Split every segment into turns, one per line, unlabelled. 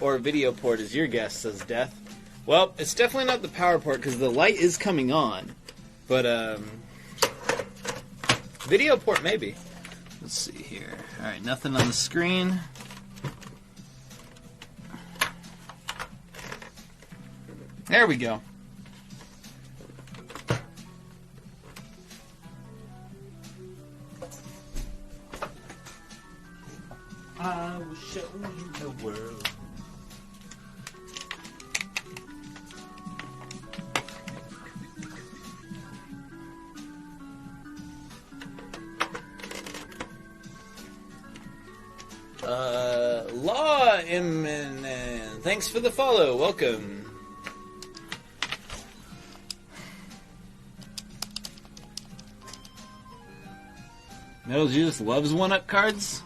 or video port is your guess, says Death. Well, it's definitely not the power port because the light is coming on. But, video port maybe. Let's see here. Alright, nothing on the screen. There we go. I will show you the world. Law Imminent. Thanks for the follow. Welcome. Metal Juice loves one-up cards?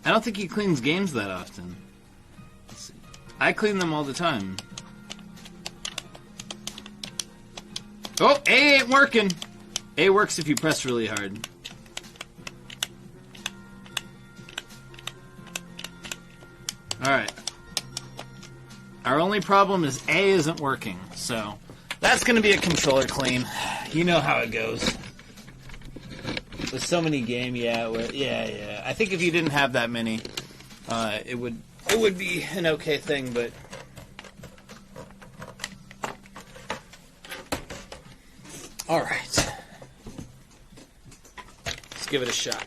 I don't think he cleans games that often. Let's see. I clean them all the time. Oh, A ain't working. A works if you press really hard. Alright. Our only problem is A isn't working, so that's going to be a controller clean. You know how it goes. With so many games, yeah. I think if you didn't have that many, it would be an okay thing, but all right, let's give it a shot.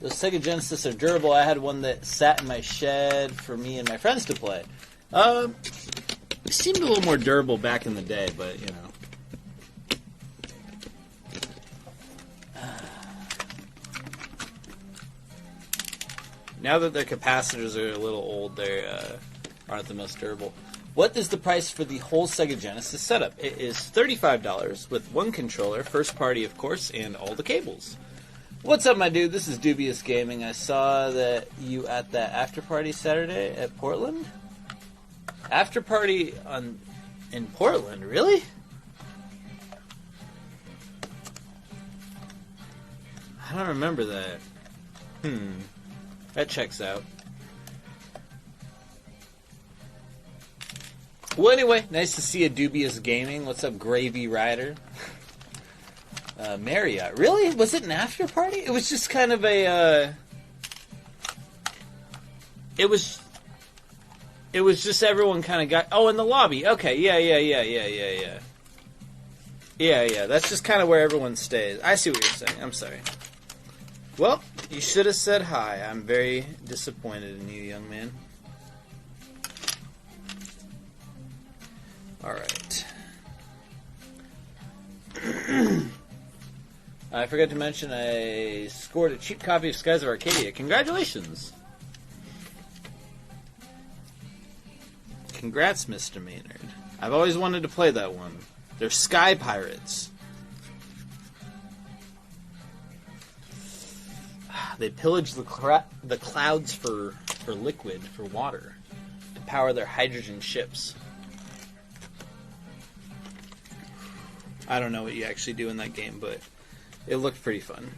The Sega Genesis are durable. I had one that sat in my shed for me and my friends to play. It seemed a little more durable back in the day, but, you know. Now that their capacitors are a little old, they aren't the most durable. What is the price for the whole Sega Genesis setup? It is $35 with one controller, first party, of course, and all the cables. What's up, my dude? This is Dubious Gaming. I saw that you at that after party Saturday at Portland. After party in Portland, really? I don't remember that. That checks out. Well, anyway, nice to see a Dubious Gaming. What's up, Gravy Rider? Marriott. Really? Was it an after party? It was just kind of a, It was just everyone kind of got... Oh, in the lobby. Okay, yeah. Yeah, that's just kind of where everyone stays. I see what you're saying. I'm sorry. Well, you should have said hi. I'm very disappointed in you, young man. Alright. I forgot to mention I scored a cheap copy of Skies of Arcadia. Congratulations! Congrats, Mr. Maynard. I've always wanted to play that one. They're sky pirates. They pillage the clouds for liquid, for water, to power their hydrogen ships. I don't know what you actually do in that game, but it looked pretty fun.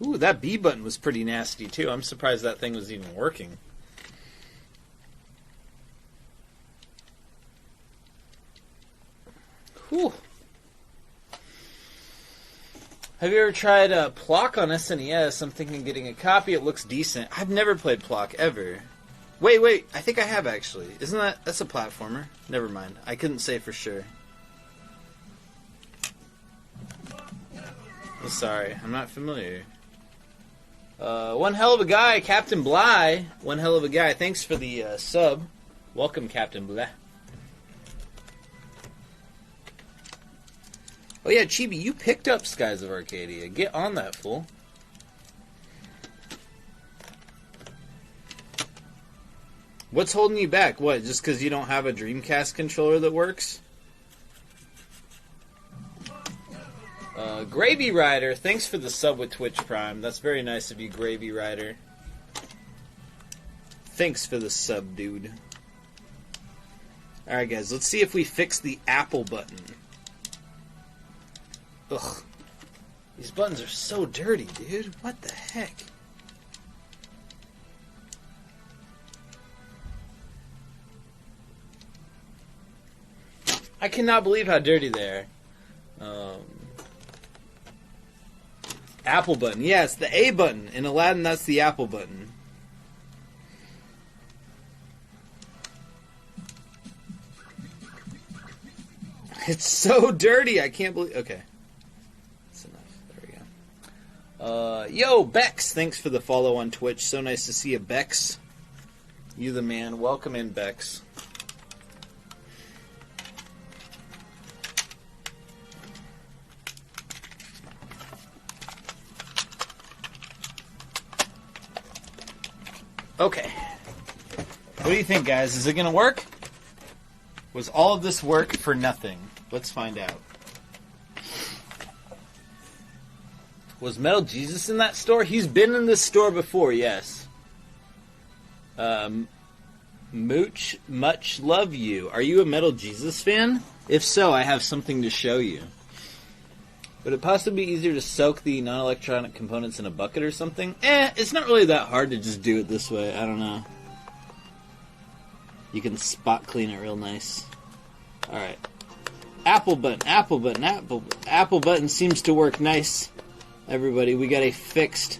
Ooh, that B button was pretty nasty, too. I'm surprised that thing was even working. Whew. Have you ever tried Plock on SNES? I'm thinking of getting a copy. It looks decent. I've never played Plock, ever. Wait. I think I have, actually. Isn't that... That's a platformer. Never mind. I couldn't say for sure. I'm sorry. I'm not familiar. One hell of a guy, Captain Bly. One hell of a guy. Thanks for the sub. Welcome, Captain Bly. Oh yeah, Chibi, you picked up Skies of Arcadia. Get on that, fool. What's holding you back? What, just because you don't have a Dreamcast controller that works? Gravy Rider, thanks for the sub with Twitch Prime. That's very nice of you, Gravy Rider. Thanks for the sub, dude. Alright, guys, let's see if we fix the Apple button. Ugh. These buttons are so dirty, dude. What the heck? I cannot believe how dirty they are. Apple button. Yeah, it's the A button. In Aladdin, that's the Apple button. It's so dirty. I can't believe... Okay. That's enough. There we go. Yo, Bex. Thanks for the follow on Twitch. So nice to see you, Bex. You the man. Welcome in, Bex. Okay. What do you think, guys? Is it going to work? Was all of this work for nothing? Let's find out. Was Metal Jesus in that store? He's been in this store before, yes. Mooch, much love you. Are you a Metal Jesus fan? If so, I have something to show you. Would it possibly be easier to soak the non-electronic components in a bucket or something? It's not really that hard to just do it this way. I don't know. You can spot clean it real nice. Alright. Apple button, Apple button, Apple button seems to work nice. Everybody, we got a fixed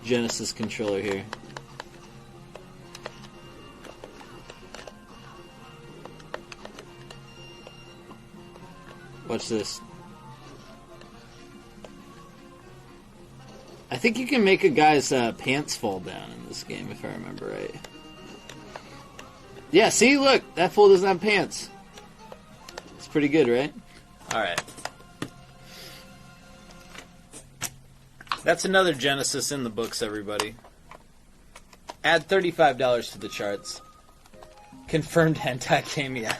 Genesis controller here. Watch this. I think you can make a guy's pants fall down in this game, if I remember right. Yeah, see, look, that fool doesn't have pants. It's pretty good, right? Alright. That's another Genesis in the books, everybody. Add $35 to the charts. Confirmed hentai game, yeah.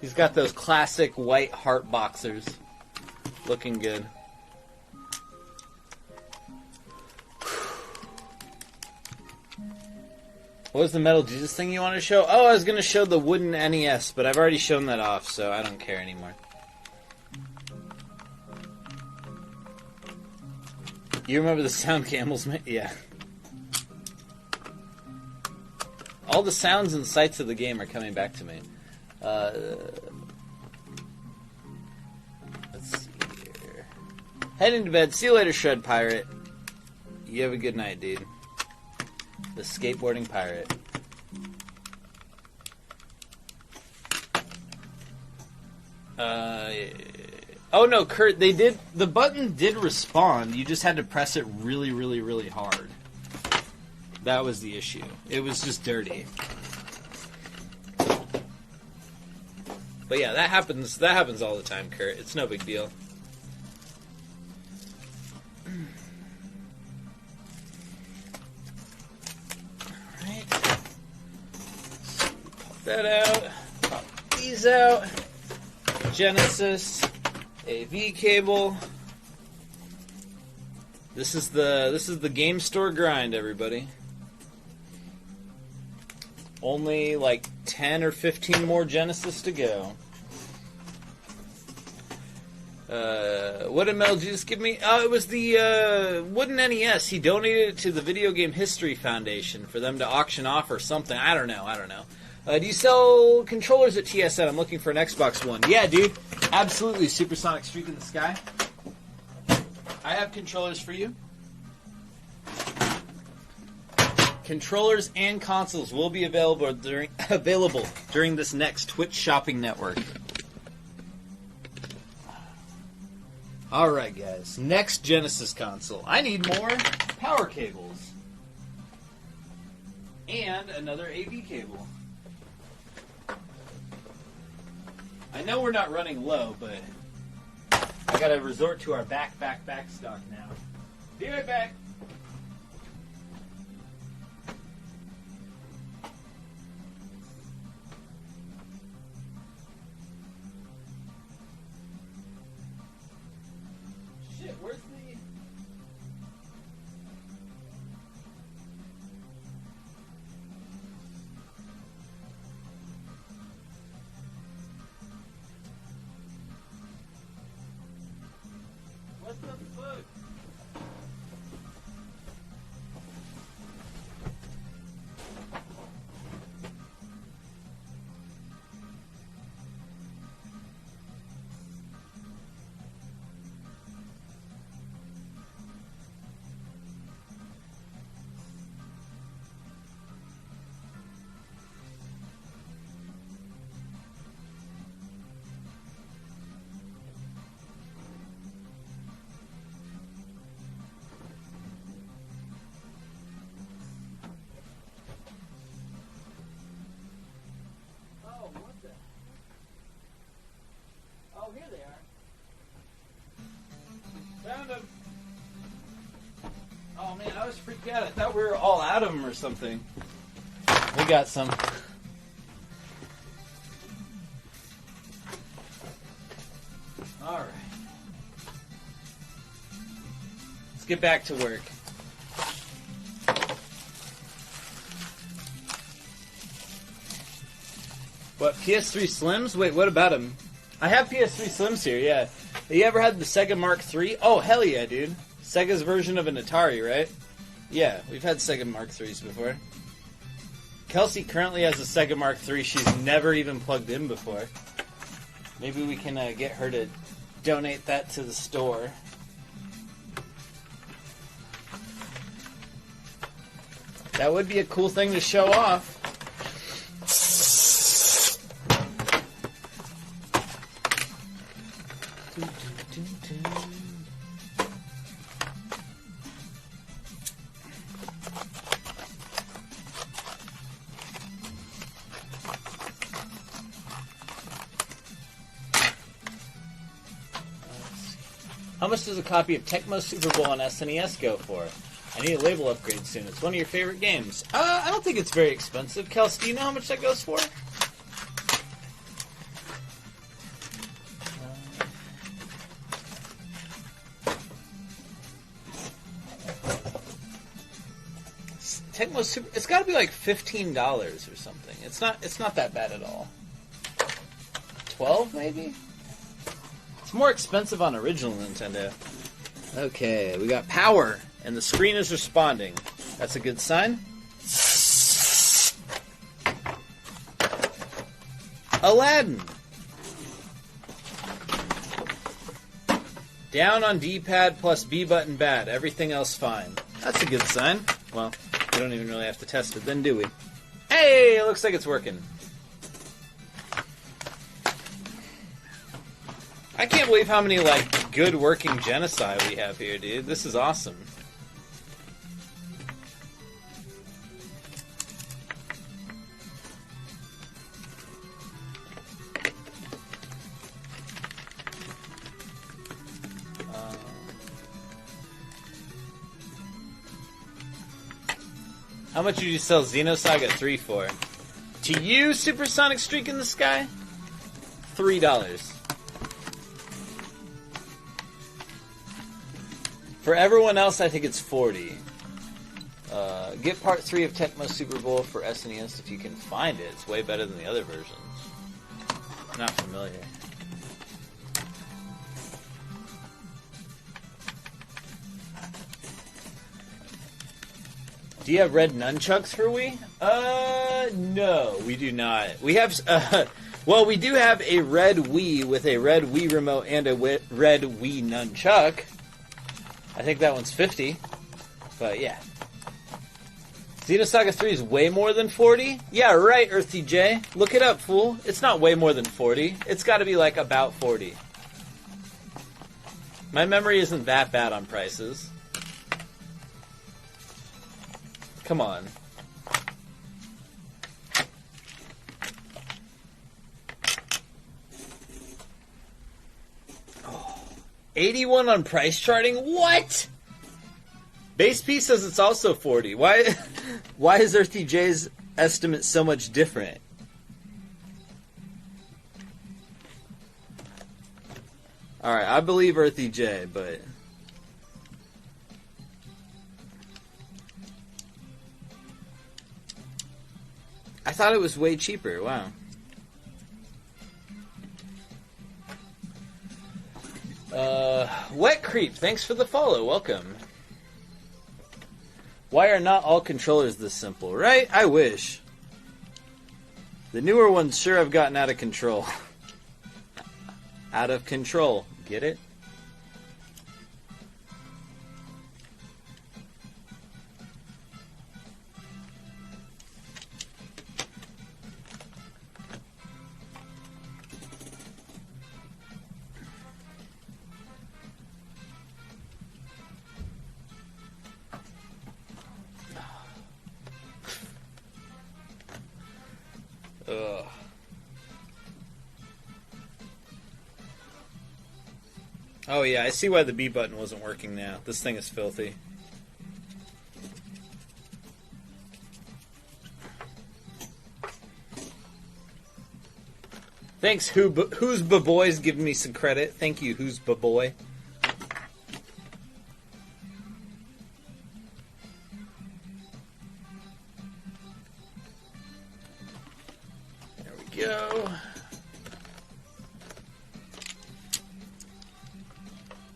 He's got those classic white heart boxers. Looking good. What was the Metal Jesus thing you wanted to show? Oh, I was going to show the wooden NES, but I've already shown that off, so I don't care anymore. You remember the sound camels made? Yeah. All the sounds and sights of the game are coming back to me. Let's see here. Heading to bed. See you later, Shred Pirate. You have a good night, dude. The skateboarding pirate. Oh no, Kurt, they did. The button did respond. You just had to press it really, really, really hard. That was the issue. It was just dirty. But yeah, that happens. That happens all the time, Kurt. It's no big deal. That out, pop these out, Genesis, AV cable. This is the game store grind, everybody. Only like 10 or 15 more Genesis to go. What did Metal Jesus give me? Oh, it was the wooden NES. He donated it to the Video Game History Foundation for them to auction off or something. I don't know. Do you sell controllers at TSN? I'm looking for an Xbox One. Yeah, dude. Absolutely. Supersonic Streak in the Sky. I have controllers for you. Controllers and consoles will be available during this next Twitch shopping network. Alright, guys. Next Genesis console. I need more power cables. And another AV cable. I know we're not running low, but I gotta resort to our back stock now. Be right back. Shit, where's the... here they are. Found them. Oh man, I was freaked out. I thought we were all out of them or something. We got some. All right. Let's get back to work. What, PS3 Slims? Wait, what about them? I have PS3 Slims here, yeah. Have you ever had the Sega Mark III? Oh, hell yeah, dude. Sega's version of an Atari, right? Yeah, we've had Sega Mark IIIs before. Kelsey currently has a Sega Mark III she's never even plugged in before. Maybe we can get her to donate that to the store. That would be a cool thing to show off. How much does a copy of Tecmo Super Bowl on SNES go for? I need a label upgrade soon. It's one of your favorite games. I don't think it's very expensive. Kels, do you know how much that goes for? Tecmo Super... It's got to be like $15 or something. It's not that bad at all. 12 maybe? It's more expensive on original Nintendo. Okay, we got power, and the screen is responding. That's a good sign. Aladdin. Down on D-pad plus B button bad. Everything else fine. That's a good sign. Well, we don't even really have to test it then, do we? Hey, it looks like it's working. I can't believe how many, like, good working genocide we have here, dude. This is awesome. How much did you sell Xenosaga 3 for? To you, Supersonic Streak in the Sky? $3. For everyone else, I think it's 40. Get part 3 of Tecmo Super Bowl for SNES if you can find it. It's way better than the other versions. Not familiar. Do you have red nunchucks for Wii? No, we do not. We have, well, we do have a red Wii with a red Wii remote and a red Wii nunchuck. I think that one's 50, but yeah. Xenosaga 3 is way more than 40? Yeah, right, Earthy J. Look it up, fool. It's not way more than 40. It's got to be like about 40. My memory isn't that bad on prices. Come on. Oh, 81 on price charting? What? Base P says it's also 40. Why is Earthy J's estimate so much different? Alright, I believe Earthy J, but... I thought it was way cheaper. Wow. Wet Creep, thanks for the follow. Welcome. Why are not all controllers this simple? Right? I wish. The newer ones sure have gotten out of control. Out of control. Get it? Ugh. Oh yeah, I see why the B button wasn't working now. This thing is filthy. Thanks, Who's Baboy's giving me some credit. Thank you, Who's Baboy. There we go.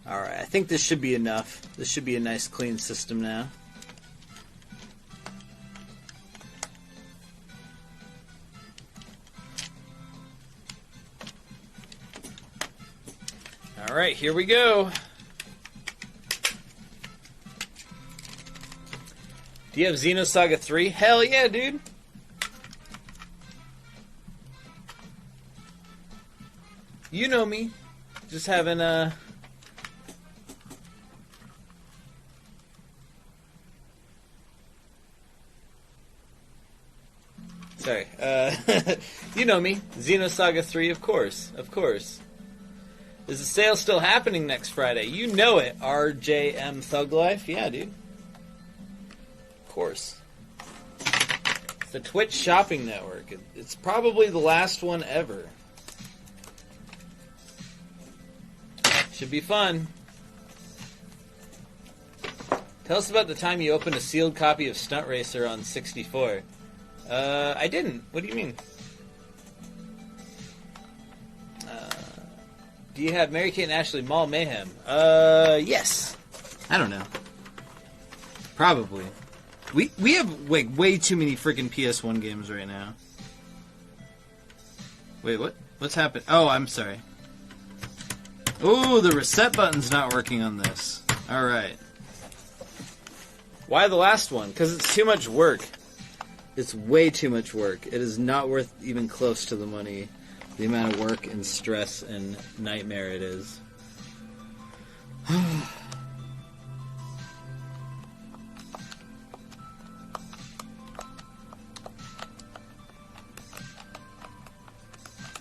Alright, I think this should be enough. This should be a nice clean system now. Alright, here we go. Do you have Xenosaga 3? Hell yeah, dude. You know me. Just having Sorry. You know me. Xenosaga 3, of course. Of course. Is the sale still happening next Friday? You know it, RJM Thug Life. Yeah, dude. Of course. It's the Twitch Shopping Network. It's probably the last one ever. Should be fun. Tell us about the time you opened a sealed copy of Stunt Racer on 64. I didn't. What do you mean? Do you have Mary Kate and Ashley Mall Mayhem? Yes. I don't know. Probably. We have way too many freaking PS1 games right now. Wait, what? What's happened? Oh, I'm sorry. Oh, the reset button's not working on this. Alright. Why the last one? Because it's too much work. It's way too much work. It is not worth even close to the money. The amount of work and stress and nightmare it is.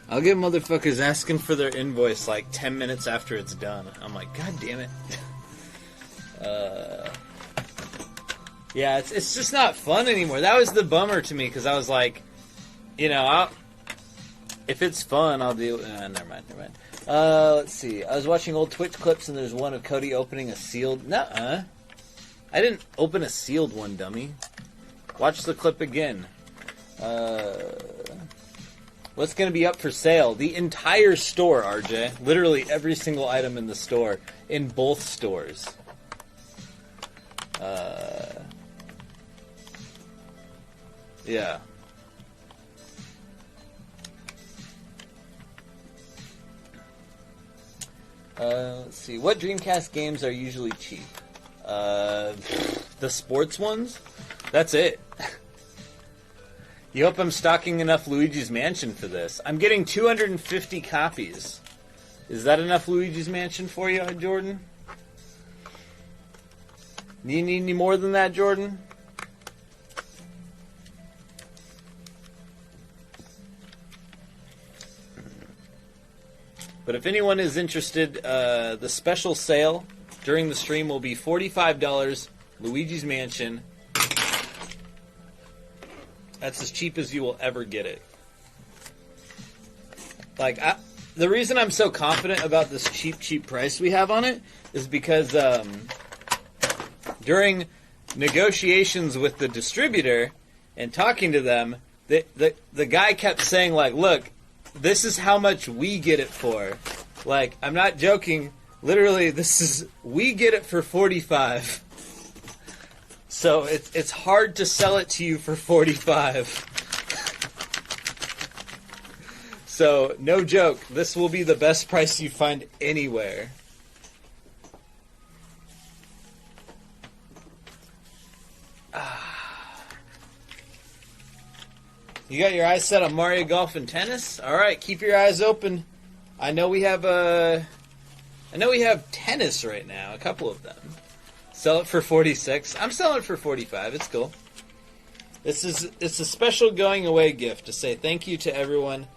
I'll get motherfuckers asking for their invoice like 10 minutes after it's done. I'm like, God damn it. Yeah, it's just not fun anymore. That was the bummer to me because I was like, you know, if it's fun, I'll do. Never mind. Let's see. I was watching old Twitch clips and there's one of Cody opening a sealed. Nuh-uh. I didn't open a sealed one, dummy. Watch the clip again. What's going to be up for sale? The entire store, RJ. Literally every single item in the store. In both stores. Yeah. Let's see. What Dreamcast games are usually cheap? The sports ones? That's it. You hope I'm stocking enough Luigi's Mansion for this. I'm getting 250 copies. Is that enough Luigi's Mansion for you, Jordan? You need any more than that, Jordan? But if anyone is interested, the special sale during the stream will be $45 Luigi's Mansion. That's as cheap as you will ever get it. Like, the reason I'm so confident about this cheap price we have on it is because during negotiations with the distributor and talking to them, the guy kept saying, like, look, this is how much we get it for. Like, I'm not joking. Literally, we get it for $45. So it's hard to sell it to you for $45. So, no joke, this will be the best price you find anywhere. You got your eyes set on Mario Golf and tennis? Alright, keep your eyes open. I know we have tennis right now, a couple of them. Sell it for $46. I'm selling it for $45. It's cool. It's a special going away gift to say thank you to everyone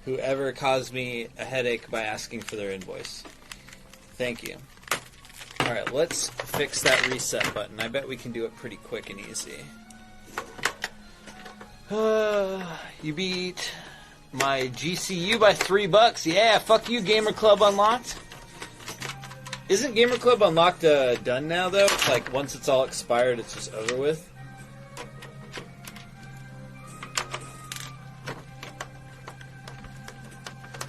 who ever caused me a headache by asking for their invoice. Thank you. All right, let's fix that reset button. I bet we can do it pretty quick and easy. You beat my GCU by $3. Yeah, fuck you, Gamer Club Unlocked. Isn't Gamer Club Unlocked done now, though? It's like, once it's all expired, it's just over with.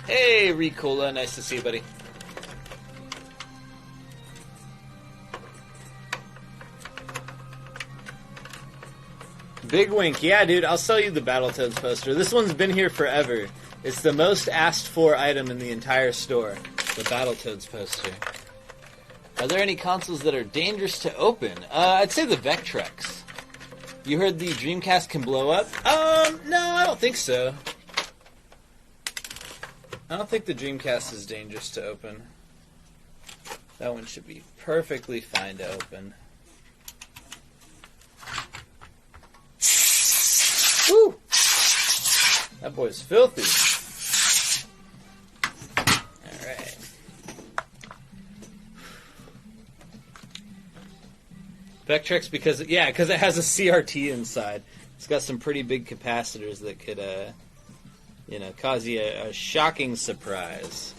Hey, Ricola. Nice to see you, buddy. Big wink. Yeah, dude, I'll sell you the Battletoads poster. This one's been here forever. It's the most asked for item in the entire store. The Battletoads poster. Are there any consoles that are dangerous to open? I'd say the Vectrex. You heard the Dreamcast can blow up? No, I don't think so. I don't think the Dreamcast is dangerous to open. That one should be perfectly fine to open. Woo! That boy's filthy. Alright. Vectrex because it has a CRT inside. It's got some pretty big capacitors that could cause you a shocking surprise.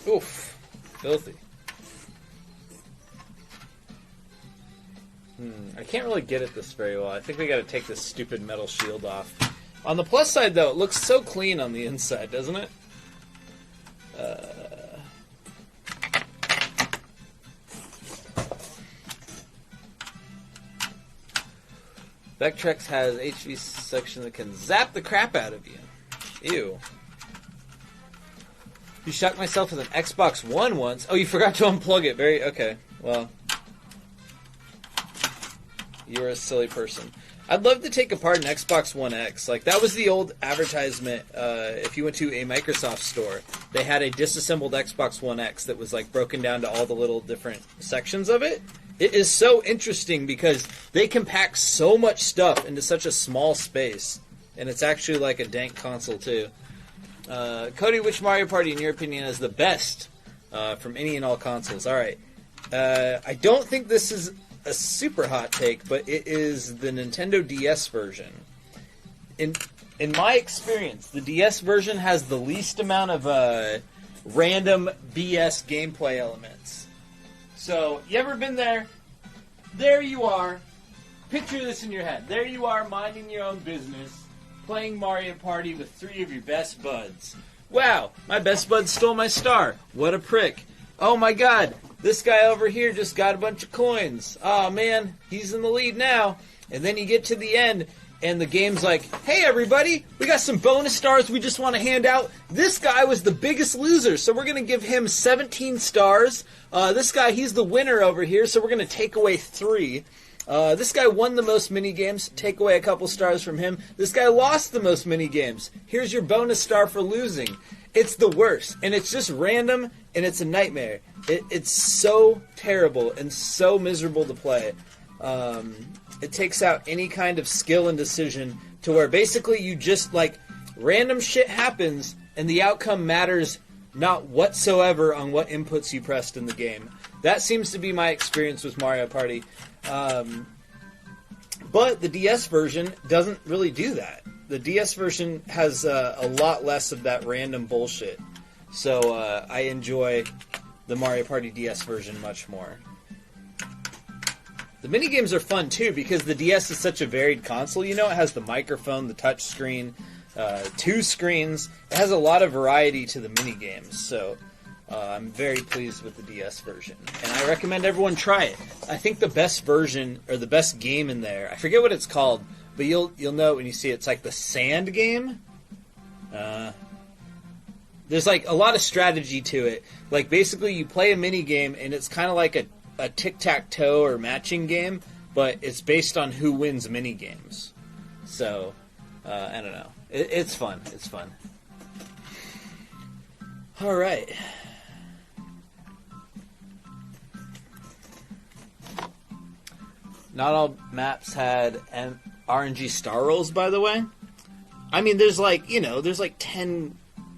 Oof. Filthy. I can't really get at this very well. I think we gotta take this stupid metal shield off. On the plus side, though, it looks so clean on the inside, doesn't it? Vectrex has HV section that can zap the crap out of you. Ew. You shocked myself with an Xbox One once. Oh, you forgot to unplug it. Okay. Well, you're a silly person. I'd love to take apart an Xbox One X. Like, that was the old advertisement. If you went to a Microsoft store, they had a disassembled Xbox One X that was, like, broken down to all the little different sections of it. It is so interesting because they can pack so much stuff into such a small space. And it's actually like a dank console, too. Cody, which Mario Party, in your opinion, is the best from any and all consoles? All right. I don't think this is a super hot take, but it is the Nintendo DS version. In my experience, the DS version has the least amount of random BS gameplay elements. So, you ever been there? There you are. Picture this in your head. There you are, minding your own business, playing Mario Party with 3 of your best buds. Wow, my best bud stole my star. What a prick. Oh my god, this guy over here just got a bunch of coins. Oh man, he's in the lead now. And then you get to the end, and the game's like, hey everybody, we got some bonus stars we just want to hand out. This guy was the biggest loser, so we're going to give him 17 stars. This guy, he's the winner over here, so we're going to take away 3. This guy won the most mini-games. Take away a couple stars from him. This guy lost the most mini-games. Here's your bonus star for losing. It's the worst. And it's just random, and it's a nightmare. It's so terrible and so miserable to play. It takes out any kind of skill and decision to where basically you just, like, random shit happens, and the outcome matters not whatsoever on what inputs you pressed in the game. That seems to be my experience with Mario Party. But the DS version doesn't really do that. The DS version has a lot less of that random bullshit. So I enjoy the Mario Party DS version much more. The minigames are fun too because the DS is such a varied console. You know, it has the microphone, the touch screen, 2 screens. It has a lot of variety to the minigames. So I'm very pleased with the DS version. And I recommend everyone try it. I think the best version, or the best game in there, I forget what it's called, but you'll know it when you see it. It's like the Sand game. There's like a lot of strategy to it. Like basically you play a mini game and it's kind of like a tic-tac-toe or matching game, but it's based on who wins mini games. So, I don't know. It's fun. It's fun. All right. Not all maps had RNG star rolls, by the way. I mean, there's like, there's like 10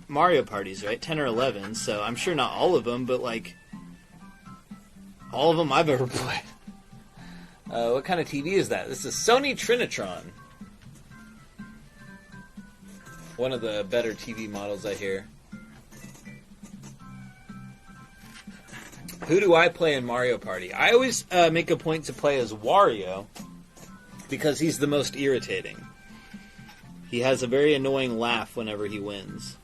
Mario parties, right? 10 or 11, so I'm sure not all of them, but like all of them I've ever played. What kind of TV is that? This is Sony Trinitron. One of the better TV models, I hear. Who do I play in Mario Party? I always make a point to play as Wario because he's the most irritating. He has a very annoying laugh whenever he wins.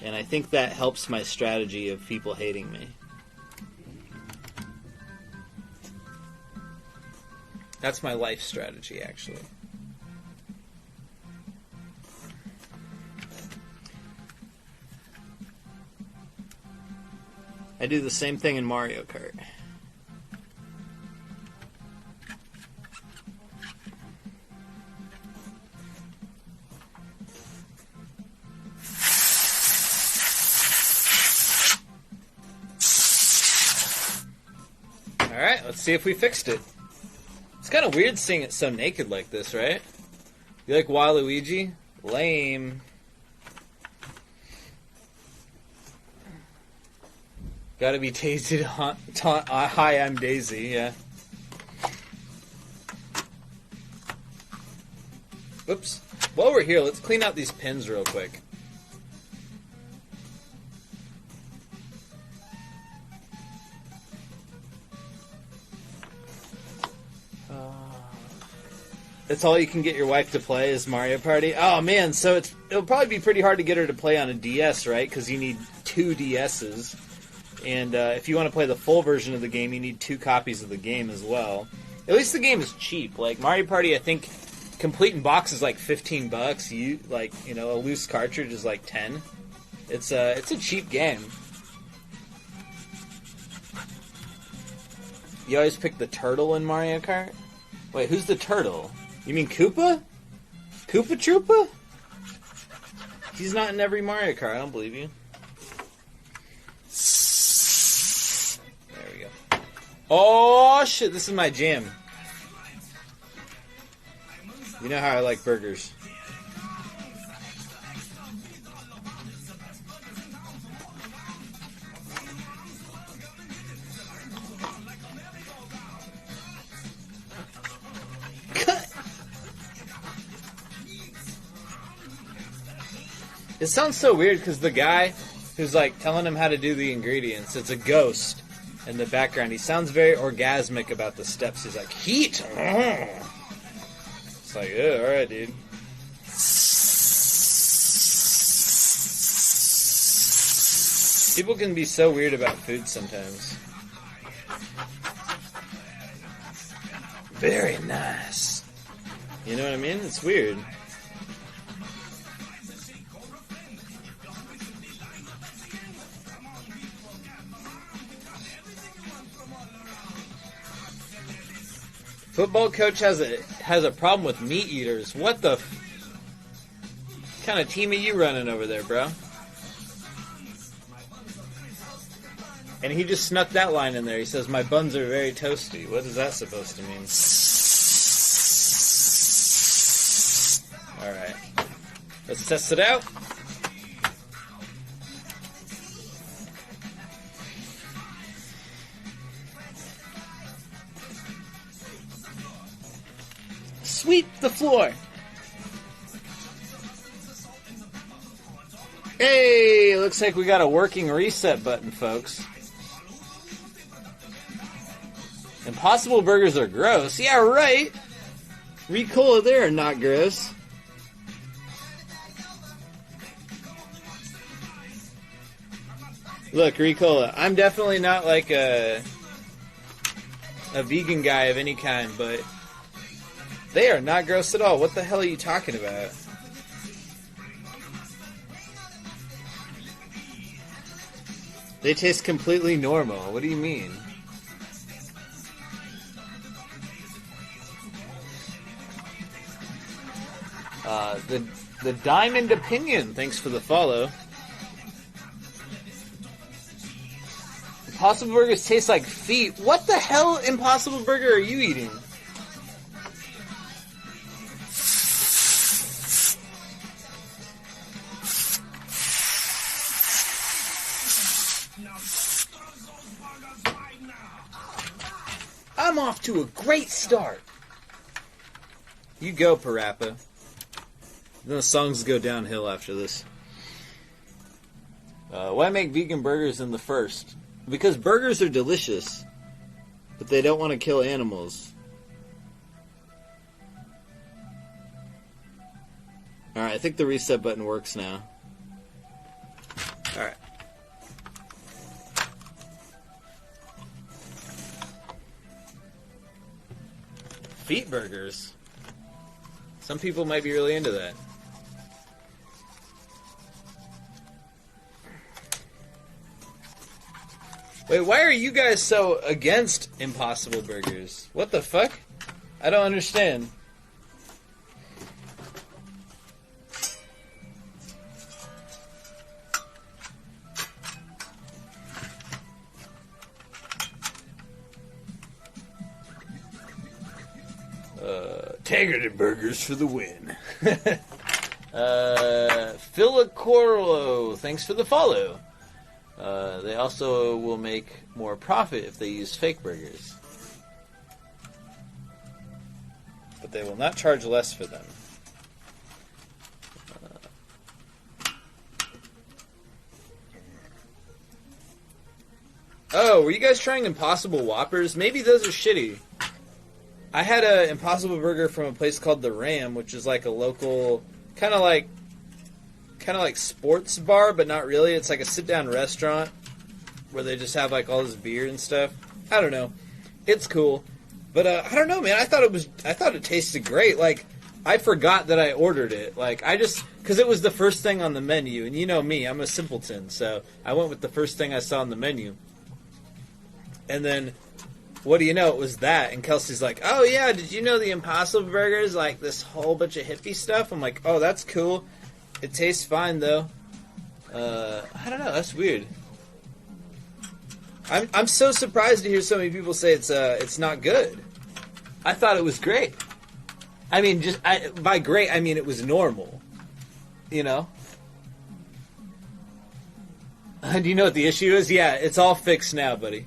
And I think that helps my strategy of people hating me. That's my life strategy, actually. I do the same thing in Mario Kart. Alright, let's see if we fixed it. It's kind of weird seeing it so naked like this, right? You like Waluigi? Lame. Gotta be tasty to taunt. Hi, I'm Daisy, yeah. Whoops. While we're here, let's clean out these pins real quick. That's all you can get your wife to play is Mario Party? Oh man, so it'll probably be pretty hard to get her to play on a DS, right? Because you need 2 DSs. And if you want to play the full version of the game, you need 2 copies of the game as well. At least the game is cheap. Like Mario Party, I think complete in box is like $15. A loose cartridge is like 10. It's a cheap game. You always pick the turtle in Mario Kart? Wait, who's the turtle? You mean Koopa? Koopa Troopa? He's not in every Mario Kart, I don't believe you. There we go. Oh shit, this is my jam. You know how I like burgers. It sounds so weird because the guy who's like telling him how to do the ingredients, it's a ghost in the background. He sounds very orgasmic about the steps. He's like, heat! It's like, yeah, alright, dude. People can be so weird about food sometimes. Very nice. You know what I mean? It's weird. Football coach has a problem with meat eaters. What the kind of team are you running over there, bro? And he just snuck that line in there. He says, "My buns are very toasty." What is that supposed to mean? Alright. Let's test it out. Sweep the floor. Hey, looks like we got a working reset button, folks. Impossible burgers are gross. Yeah, right. Ricola, they are not gross. Look, Ricola, I'm definitely not like a vegan guy of any kind, but they are not gross at all. What the hell are you talking about? They taste completely normal. What do you mean? The Diamond Opinion, thanks for the follow. Impossible Burgers taste like feet. What the hell Impossible Burger are you eating? I'm off to a great start. You go, Parappa. Then the songs go downhill after this. Why make vegan burgers in the first? Because burgers are delicious, but they don't want to kill animals. Alright, I think the reset button works now. Alright. Feet burgers. Some people might be really into that. Wait, why are you guys so against Impossible Burgers? What the fuck? I don't understand. Integrity Burgers for the win. Philicorlo, thanks for the follow. They also will make more profit if they use fake burgers. But they will not charge less for them. Oh, were you guys trying Impossible Whoppers? Maybe those are shitty. I had an Impossible Burger from a place called The Ram, which is like a local, kind of like sports bar, but not really. It's like a sit-down restaurant where they just have like all this beer and stuff. I don't know. It's cool, but I don't know, man. I thought it tasted great. Like, I forgot that I ordered it. Like, because it was the first thing on the menu, and you know me, I'm a simpleton, so I went with the first thing I saw on the menu. And then, what do you know? It was that, and Kelsey's like, "Oh yeah, did you know the Impossible Burger is like this whole bunch of hippie stuff?" I'm like, "Oh, that's cool. It tastes fine though." I don't know. That's weird. I'm so surprised to hear so many people say it's not good. I thought it was great. I mean, by great I mean it was normal. You know. Do you know what the issue is? Yeah, it's all fixed now, buddy.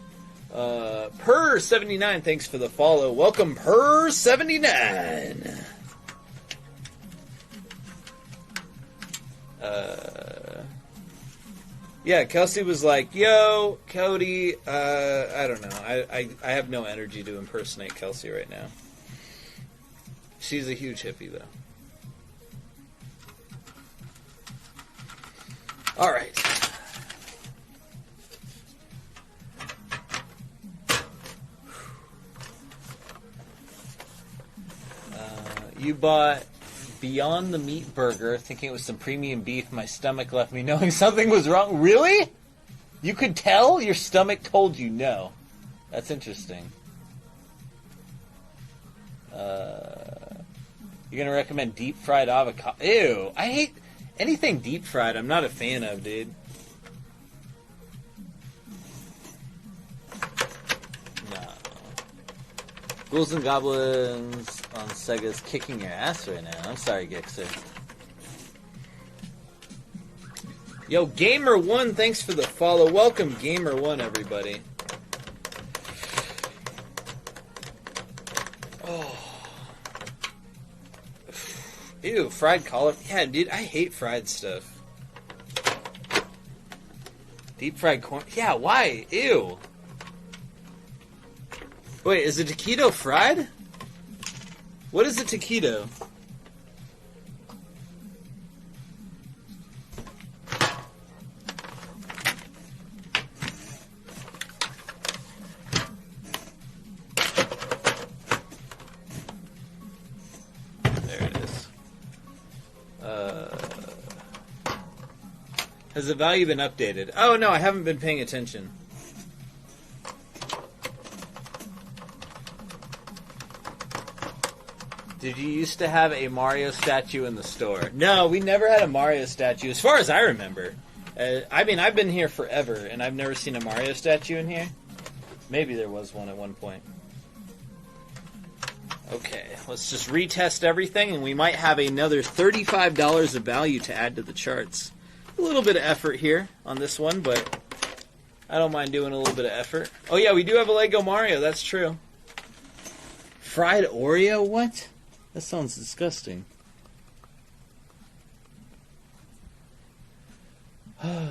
Per79, thanks for the follow. Welcome, Per79. Yeah, Kelsey was like, "Yo, Cody, I don't know. I have no energy to impersonate Kelsey right now. She's a huge hippie, though." All right. You bought Beyond the Meat Burger, thinking it was some premium beef. My stomach left me knowing something was wrong. Really? You could tell? Your stomach told you no. That's interesting. You're going to recommend deep fried avocado? Ew. I hate anything deep fried. I'm not a fan of, dude. Ghouls and Goblins on Sega's kicking your ass right now. I'm sorry, Gixer. Yo, Gamer1, thanks for the follow. Welcome, Gamer1, everybody. Oh. Ew, fried cauliflower. Yeah, dude, I hate fried stuff. Deep fried corn. Yeah, why? Ew. Wait, is a taquito fried? What is a taquito? There it is. Has the value been updated? Oh no, I haven't been paying attention. Did you used to have a Mario statue in the store? No, we never had a Mario statue, as far as I remember. I mean, I've been here forever, and I've never seen a Mario statue in here. Maybe there was one at one point. Okay, let's just retest everything, and we might have another $35 of value to add to the charts. A little bit of effort here on this one, but I don't mind doing a little bit of effort. Oh yeah, we do have a Lego Mario. That's true. Fried Oreo? What? That sounds disgusting. Let's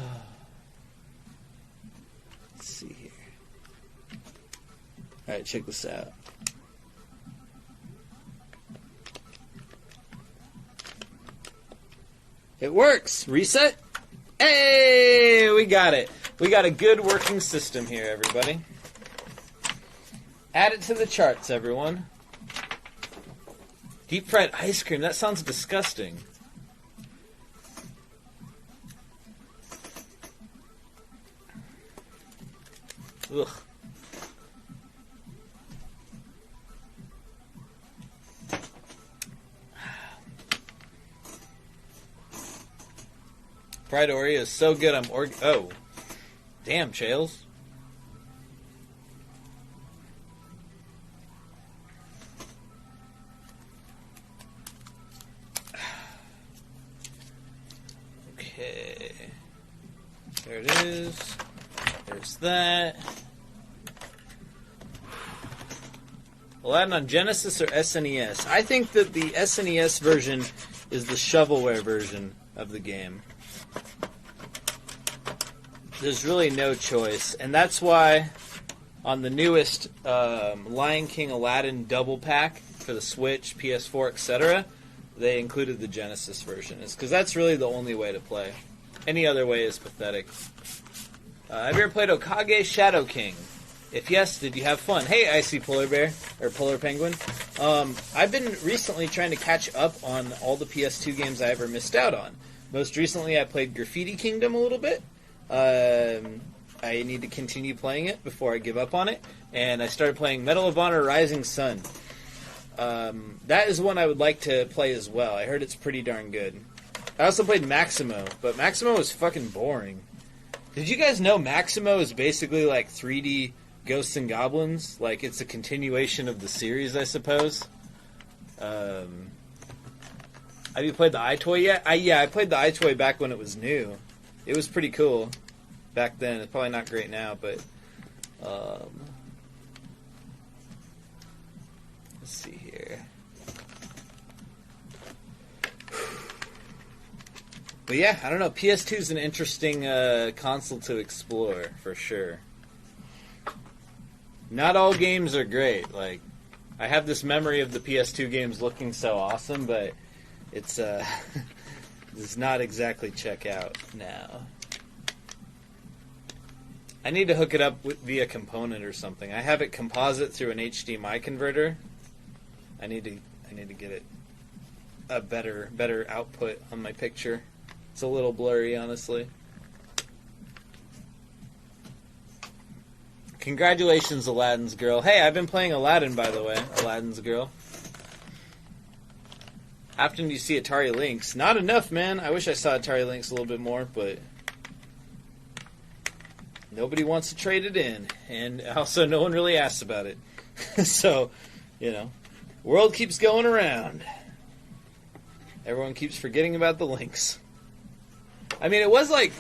see here. Alright, check this out. It works! Reset! Hey! We got it. We got a good working system here, everybody. Add it to the charts, everyone. Deep fried ice cream. That sounds disgusting. Ugh. Fried Oreo is so good. Oh, damn, Chales. Okay, there it is. There's that. Aladdin on Genesis or SNES? I think that the SNES version is the shovelware version of the game. There's really no choice, and that's why on the newest Lion King Aladdin double pack for the Switch, PS4, etc., they included the Genesis version. It's because that's really the only way to play. Any other way is pathetic. Have you ever played Okage Shadow King? If yes, did you have fun? Hey, Icy Polar Bear, or Polar Penguin. I've been recently trying to catch up on all the PS2 games I ever missed out on. Most recently, I played Graffiti Kingdom a little bit. I need to continue playing it before I give up on it. And I started playing Medal of Honor Rising Sun. That is one I would like to play as well. I heard it's pretty darn good. I also played Maximo, but Maximo was fucking boring. Did you guys know Maximo is basically like 3D Ghosts and Goblins? Like, it's a continuation of the series, I suppose. Have you played the iToy yet? I played the iToy back when it was new. It was pretty cool back then. It's probably not great now, but let's see here. But yeah, I don't know. PS2 is an interesting console to explore for sure. Not all games are great. Like, I have this memory of the PS2 games looking so awesome, but it's does not exactly check out now. I need to hook it up via component or something. I have it composite through an HDMI converter. I need to get it a better output on my picture. It's a little blurry, honestly. Congratulations, Aladdin's Girl. Hey, I've been playing Aladdin, by the way. Aladdin's Girl. Often you see Atari Lynx. Not enough, man. I wish I saw Atari Lynx a little bit more, but nobody wants to trade it in. And also, no one really asks about it. So, you know, world keeps going around. Everyone keeps forgetting about the Lynx. I mean, it was, like,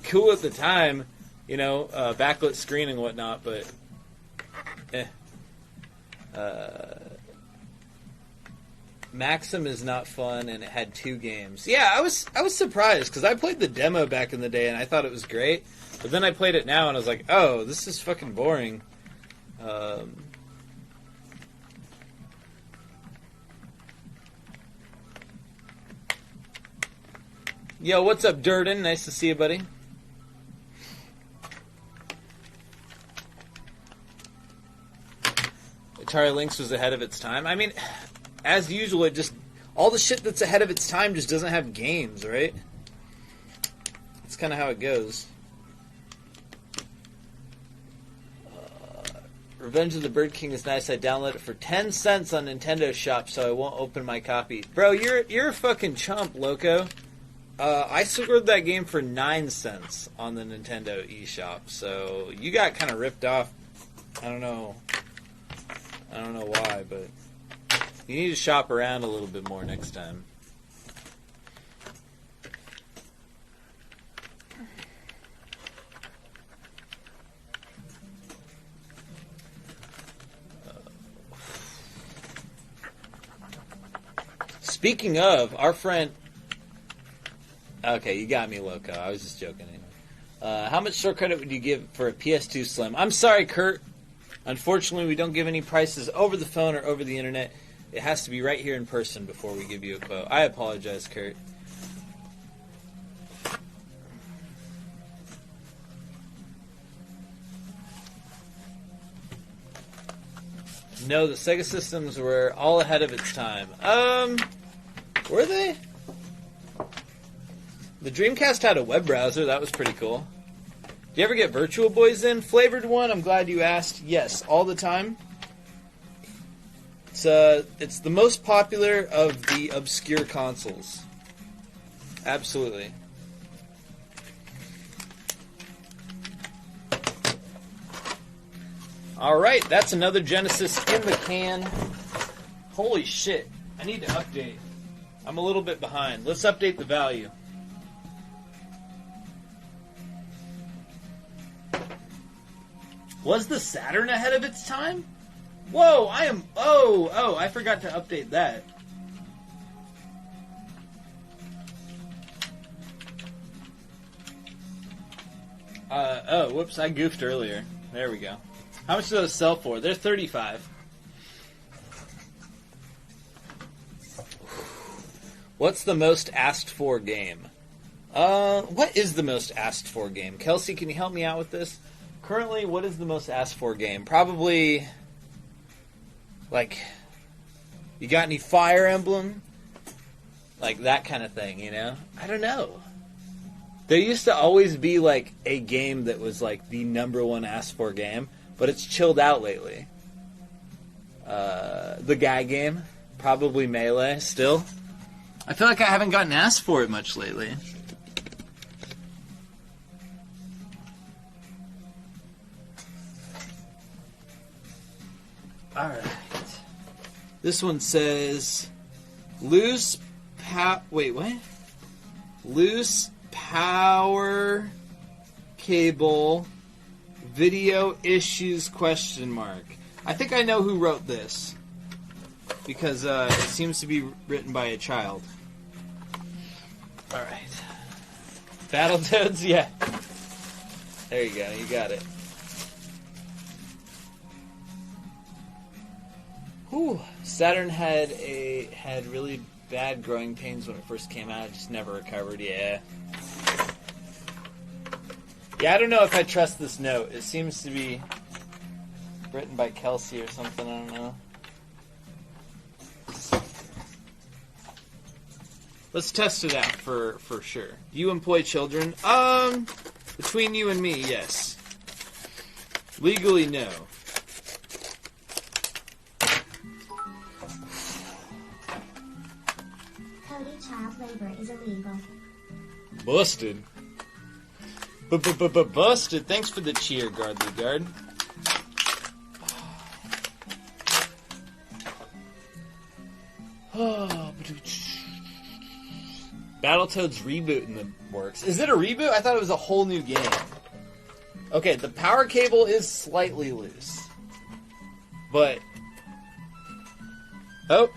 cool at the time, you know, backlit screen and whatnot, but Maxim is not fun, and it had 2 games. Yeah, I was surprised, because I played the demo back in the day, and I thought it was great, but then I played it now, and I was like, oh, this is fucking boring. Yo, what's up, Durden? Nice to see you, buddy. Atari Lynx was ahead of its time. I mean, as usual, it just... all the shit that's ahead of its time just doesn't have games, right? That's kind of how it goes. Revenge of the Bird King is nice. I downloaded it for 10 cents on Nintendo Shop, so I won't open my copy. Bro, you're a fucking chump, loco. I scored that game for 9 cents on the Nintendo eShop, so you got kind of ripped off. I don't know why, but you need to shop around a little bit more next time. Speaking of, our friend... Okay, you got me, Loco. I was just joking anyway. How much store credit would you give for a PS2 Slim? I'm sorry, Kurt. Unfortunately, we don't give any prices over the phone or over the internet. It has to be right here in person before we give you a quote. I apologize, Kurt. No, the Sega systems were all ahead of its time. Were they? The Dreamcast had a web browser. That was pretty cool. Do you ever get Virtual Boys in? Flavored one? I'm glad you asked. Yes, all the time. It's the most popular of the obscure consoles. Absolutely. Alright, that's another Genesis in the can. Holy shit. I need to update. I'm a little bit behind. Let's update the value. Was the Saturn ahead of its time? Whoa, I forgot to update that. Whoops, I goofed earlier. There we go. How much do those sell for? They're $35. What's the most asked for game? What is the most asked for game? Kelsey, can you help me out with this? Currently, what is the most asked for game? Probably, like, you got any Fire Emblem? Like, that kind of thing, you know? I don't know. There used to always be, like, a game that was, like, the number one asked for game, but it's chilled out lately. The guy game, probably Melee, still. I feel like I haven't gotten asked for it much lately. Alright. This one says loose power cable video issues ? I think I know who wrote this because it seems to be written by a child. Alright. Battletoads, yeah. There you go, you got it. Whew. Saturn had really bad growing pains when it first came out. It just never recovered. Yeah. Yeah, I don't know if I trust this note. It seems to be written by Kelsey or something. I don't know. Let's test it out for sure. Do you employ children? Between you and me, yes. Legally, no.
Child labor is illegal.
Busted. Busted. Thanks for the cheer, Guardly Guard. Battletoads reboot in the works. Is it a reboot? I thought it was a whole new game. Okay, the power cable is slightly loose. But... Oh.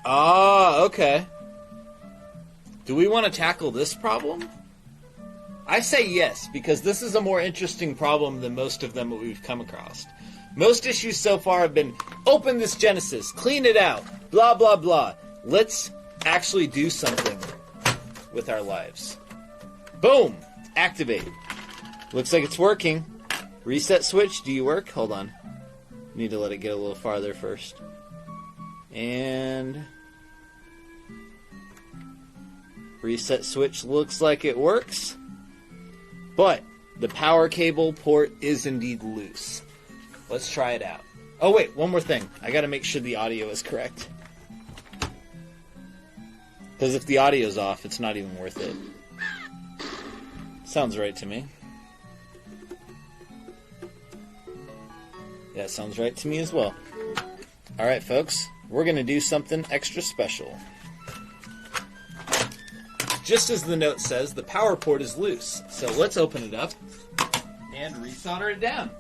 Ah, okay. Do we want to tackle this problem? I say yes, because this is a more interesting problem than most of them that we've come across. Most issues so far have been, open this Genesis, clean it out, blah, blah, blah. Let's actually do something with our lives. Boom! Activate. Looks like it's working. Reset switch, do you work? Hold on. Need to let it get a little farther first. And... reset switch looks like it works. But the power cable port is indeed loose. Let's try it out. Oh wait, one more thing. I gotta make sure the audio is correct. Because if the audio's off, it's not even worth it. Sounds right to me. That sounds right to me as well. Alright folks, we're gonna do something extra special. Just as the note says, the power port is loose. So let's open it up and resolder it down.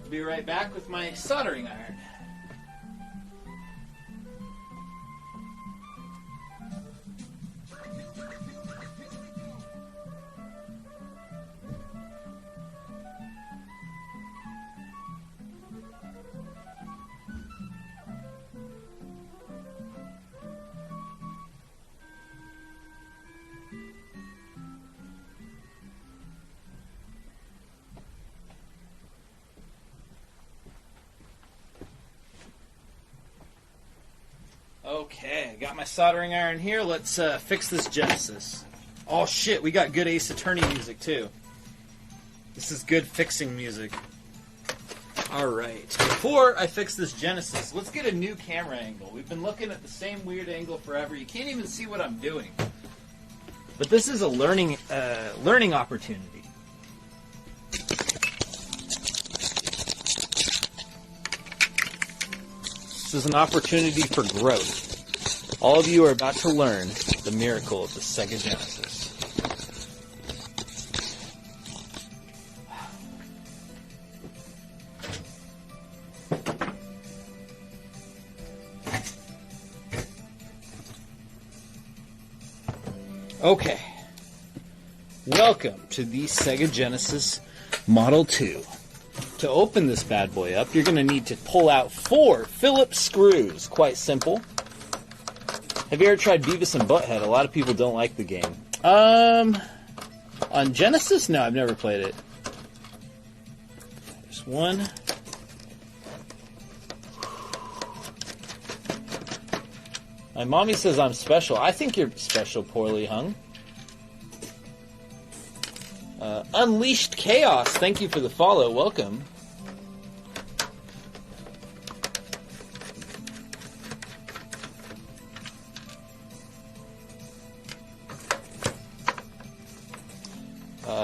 Be right back with my soldering iron. Okay, I got my soldering iron here. Let's fix this Genesis. Oh shit, we got good Ace Attorney music too. This is good fixing music. Alright, before I fix this Genesis, let's get a new camera angle. We've been looking at the same weird angle forever. You can't even see what I'm doing. But this is a learning opportunity. This is an opportunity for growth. All of you are about to learn the miracle of the Sega Genesis. Okay, welcome to the Sega Genesis Model 2. To open this bad boy up, you're going to need to pull out 4 Phillips screws. Quite simple. Have you ever tried Beavis and Butthead? A lot of people don't like the game. On Genesis? No, I've never played it. There's one. My mommy says I'm special. I think you're special, poorly hung. Unleashed Chaos, thank you for the follow. Welcome.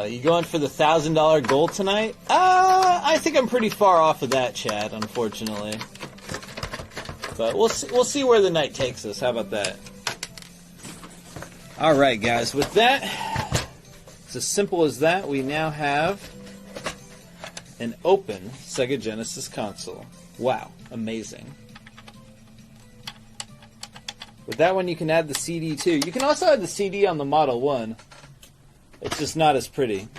You going for the $1,000 goal tonight? I think I'm pretty far off of that, Chad, unfortunately. But we'll see where the night takes us. How about that? All right, guys. With that, it's as simple as that. We now have an open Sega Genesis console. Wow, amazing. With that one, you can add the CD too. You can also add the CD on the Model 1. It's just not as pretty.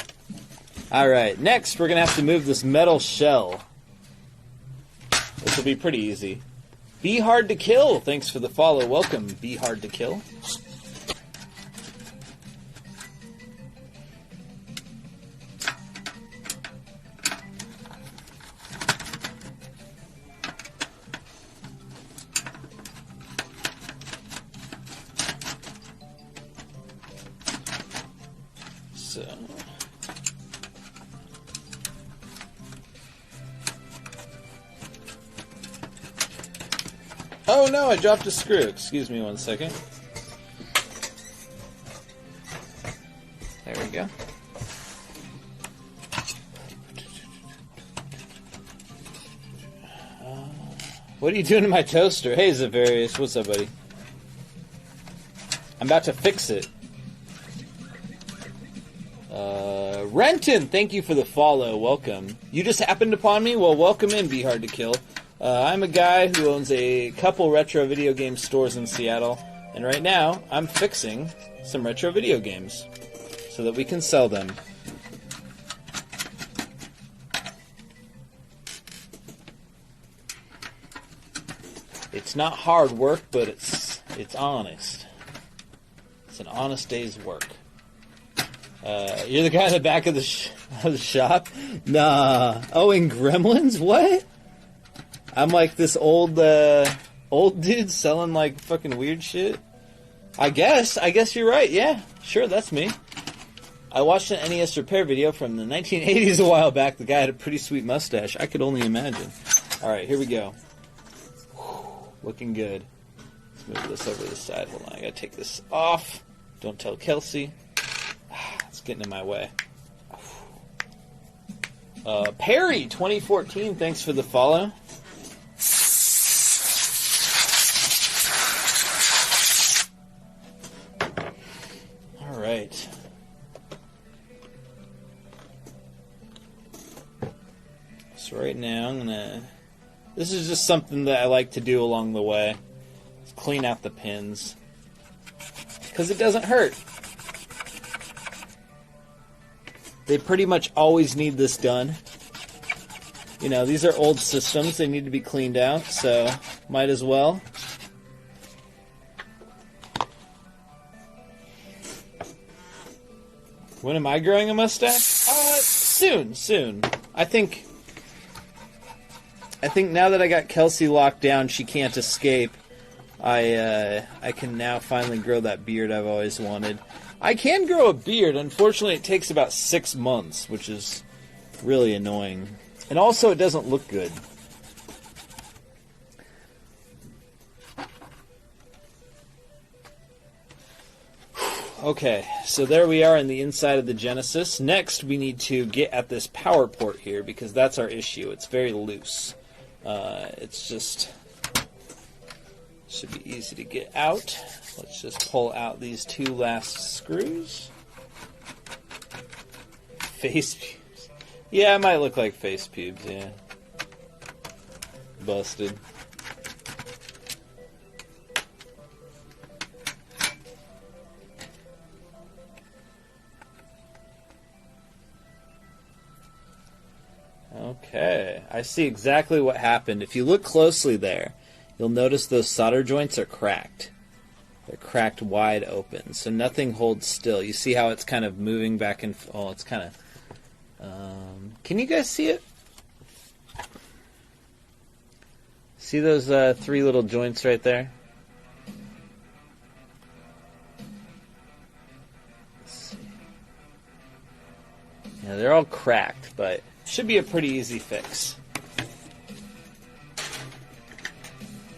All right, next we're gonna have to move this metal shell. This will be pretty easy. Be Hard to Kill, thanks for the follow. Welcome, Be Hard to Kill. So, oh no, I dropped a screw. Excuse me one second. There we go. What are you doing to my toaster? Hey, Zavarius. What's up, buddy? I'm about to fix it. Renton, thank you for the follow. Welcome. You just happened upon me? Well, welcome in, Be Hard to Kill. I'm a guy who owns a couple retro video game stores in Seattle, and right now I'm fixing some retro video games so that we can sell them. It's not hard work, but it's honest. It's an honest day's work. You're the guy in the back of the shop? Nah. Oh, in Gremlins? What? I'm like this old dude selling like fucking weird shit. I guess you're right. Yeah, sure, that's me. I watched an NES repair video from the 1980s a while back. The guy had a pretty sweet mustache. I could only imagine. All right, here we go. Looking good. Let's move this over to the side. Hold on, I gotta take this off. Don't tell Kelsey. It's getting in my way. Perry 2014, thanks for the follow. All right. So right now I'm gonna. This is just something that I like to do along the way. Let's clean out the pins because it doesn't hurt. They pretty much always need this done. You know, these are old systems. They need to be cleaned out, so might as well. When am I growing a mustache? Soon. I think now that I got Kelsey locked down, she can't escape. I can now finally grow that beard I've always wanted. I can grow a beard. Unfortunately, it takes about 6 months, which is really annoying. And also, it doesn't look good. Okay, so there we are in the inside of the Genesis. Next, we need to get at this power port here, because that's our issue. It's very loose. It's just... should be easy to get out. Let's just pull out these 2 last screws. Face pubes. Yeah, it might look like face pubes, yeah. Busted. Okay, I see exactly what happened. If you look closely there, you'll notice those solder joints are cracked. They're cracked wide open, so nothing holds still. You see how it's kind of moving back and forth? Oh, it's kind of... can you guys see it? See those 3 little joints right there? Let's see. Yeah, they're all cracked, but should be a pretty easy fix.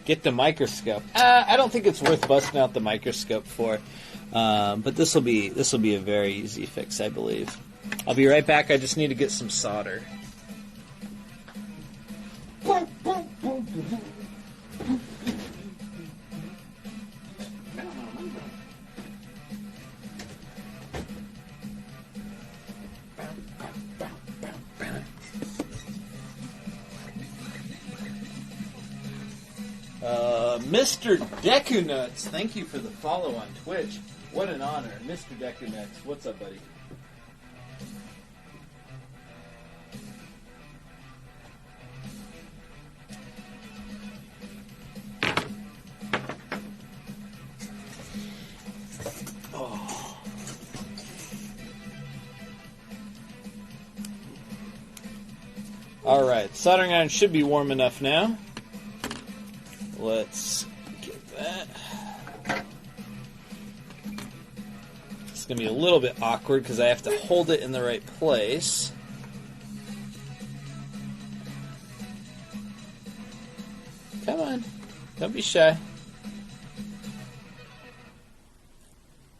Get the microscope. I don't think it's worth busting out the microscope for, but this will be a very easy fix, I believe. I'll be right back. I just need to get some solder. Mr. Deku-Nuts, thank you for the follow on Twitch. What an honor. Mr. Deku-Nuts, what's up, buddy? Oh. Alright, soldering iron should be warm enough now. Let's get that. It's going to be a little bit awkward because I have to hold it in the right place. Come on. Don't be shy.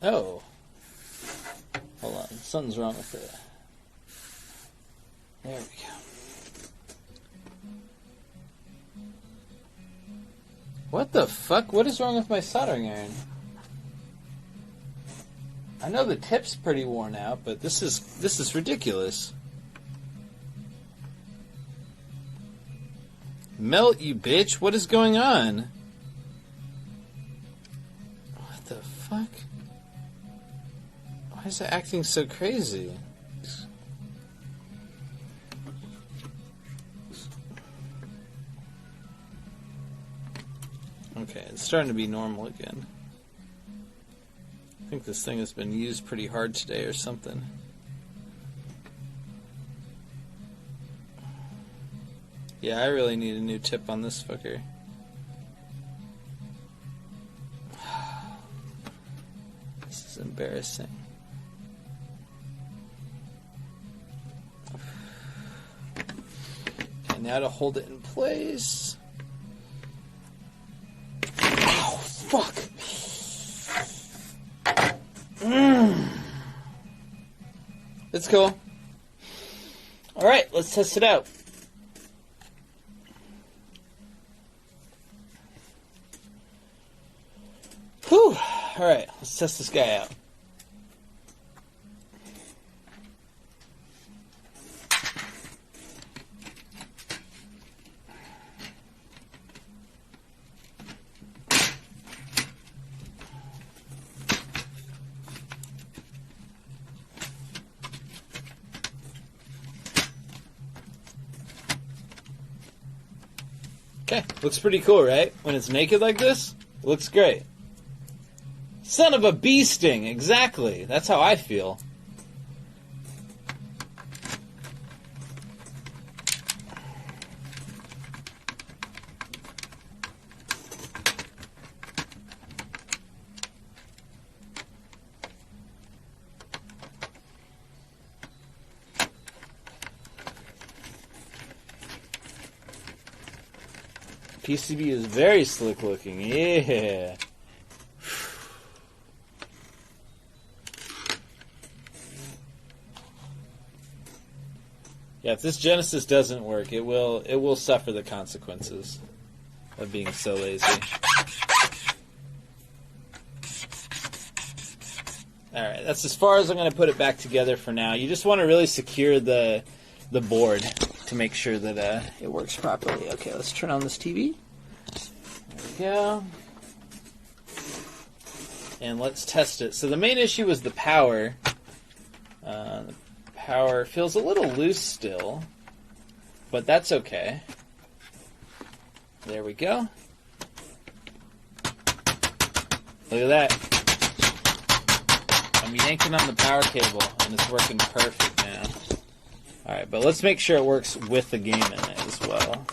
Oh. Hold on. Something's wrong with it. There we go. What the fuck? What is wrong with my soldering iron? I know the tip's pretty worn out, but this is ridiculous. Melt, you bitch! What is going on? What the fuck? Why is it acting so crazy? Okay, it's starting to be normal again. I think this thing has been used pretty hard today or something. Yeah, I really need a new tip on this fucker. This is embarrassing. Okay, now to hold it in place. Ow, fuck! It's cool. Alright, let's test it out. Whew. Alright, let's test this guy out. Okay, looks pretty cool, right? When it's naked like this, it looks great. Son of a bee sting, exactly. That's how I feel. PCB is very slick looking. Yeah. Yeah, if this Genesis doesn't work, it will suffer the consequences of being so lazy. Alright, that's as far as I'm going to put it back together for now. You just want to really secure the board to make sure that it works properly. Okay, let's turn on this TV. There we go. And let's test it. So the main issue was the power. The power feels a little loose still, but that's okay. There we go. Look at that. I'm yanking on the power cable, and it's working perfect now. Alright, but let's make sure it works with the game in it as well.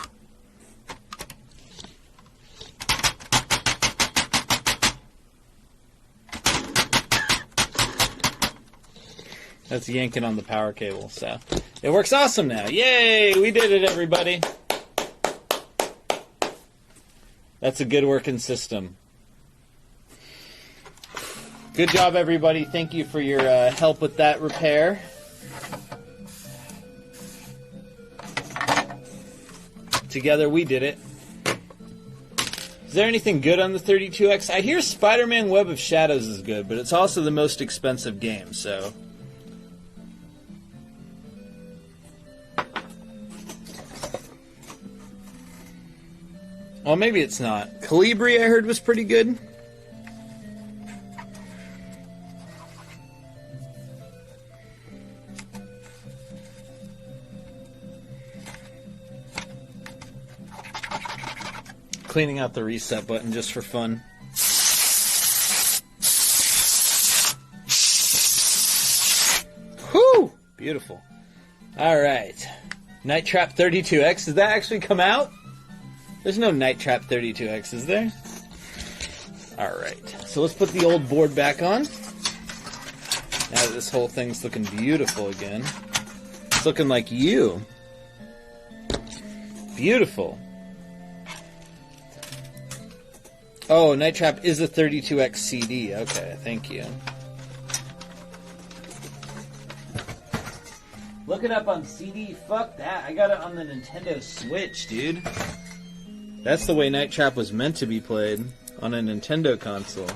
That's yanking on the power cable, so it works awesome now. Yay! We did it, everybody. That's a good working system. Good job, everybody. Thank you for your help with that repair. Together we did it. Is there anything good on the 32X? I hear Spider-Man Web of Shadows is good, but it's also the most expensive game, so... Well, maybe it's not. Calibri, I heard, was pretty good. Cleaning out the reset button just for fun. Whew! Beautiful. Alright. Night Trap 32X. Did that actually come out? There's no Night Trap 32X, is there? Alright. So let's put the old board back on. Now that this whole thing's looking beautiful again. It's looking like you. Beautiful. Oh, Night Trap is a 32X CD. Okay, thank you. Look it up on CD. Fuck that. I got it on the Nintendo Switch, dude. That's the way Night Trap was meant to be played, on a Nintendo console.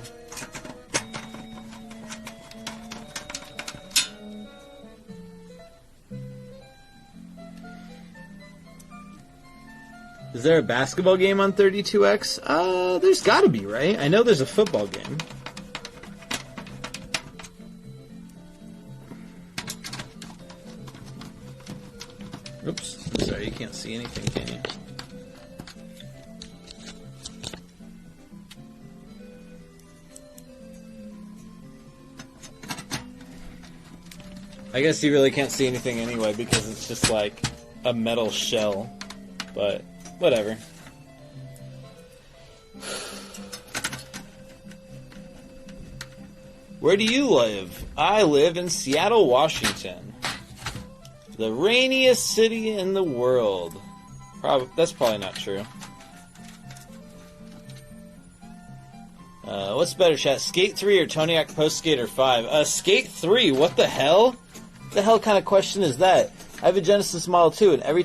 Is there a basketball game on 32X? There's gotta be, right? I know there's a football game. Oops. Sorry, you can't see anything, can you? I guess you really can't see anything anyway because it's just like a metal shell, but whatever. Where do you live? I live in Seattle, Washington. The rainiest city in the world. That's probably not true. What's better, chat? Skate 3 or Toniac Pro Skater 5? Skate 3, what the hell? What the hell kind of question is that? I have a Genesis Model 2, and every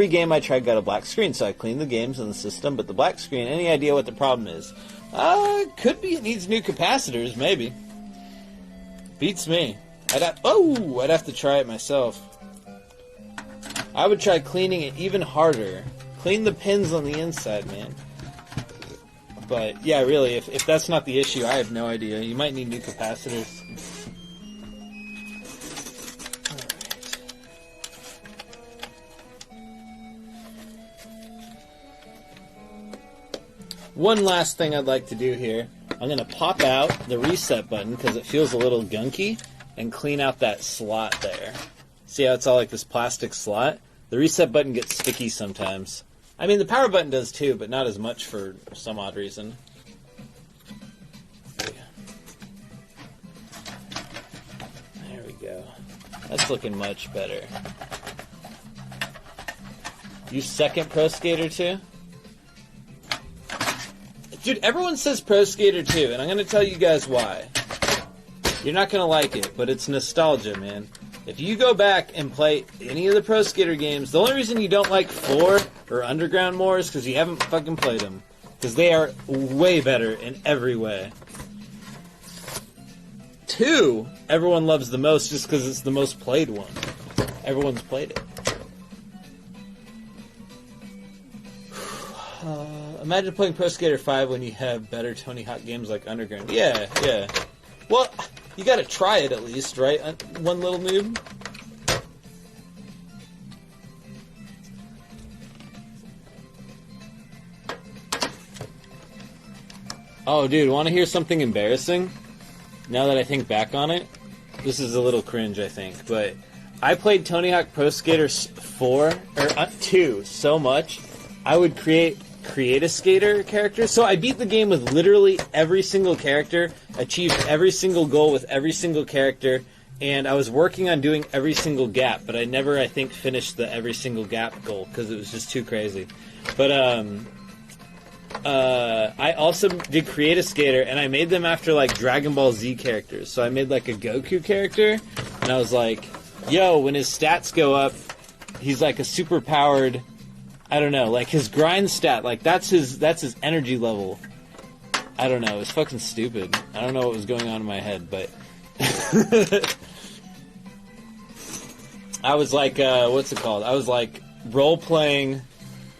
game I tried got a black screen, so I cleaned the games in the system, but the black screen, any idea what the problem is? Could be it needs new capacitors, maybe. Beats me. I'd have to try it myself. I would try cleaning it even harder. Clean the pins on the inside, man. But, yeah, really, if that's not the issue, I have no idea. You might need new capacitors. One last thing I'd like to do here. I'm going to pop out the reset button because it feels a little gunky and clean out that slot there. See how it's all like this plastic slot? The reset button gets sticky sometimes. I mean, the power button does too, but not as much for some odd reason. There we go. That's looking much better. You second Pro Skater 2? Dude, everyone says Pro Skater 2, and I'm going to tell you guys why. You're not going to like it, but it's nostalgia, man. If you go back and play any of the Pro Skater games, the only reason you don't like 4 or Underground more is because you haven't fucking played them. Because they are way better in every way. 2, everyone loves the most just because it's the most played one. Everyone's played it. Imagine playing Pro Skater 5 when you have better Tony Hawk games like Underground. Yeah. Well, you gotta try it at least, right? One little noob. Oh, dude, want to hear something embarrassing? Now that I think back on it, this is a little cringe, I think, but I played Tony Hawk Pro Skater 2 so much, I would create a skater character. So I beat the game with literally every single character, achieved every single goal with every single character, and I was working on doing every single gap, but I never, I think, finished the every single gap goal because it was just too crazy. But I also did create a skater, and I made them after like Dragon Ball Z characters. So I made like a Goku character, and I was like, yo, when his stats go up, he's like a super powered, I don't know, like his grind stat, like that's his energy level. I don't know, it was fucking stupid. I don't know what was going on in my head, but I was like, what's it called? I was like role playing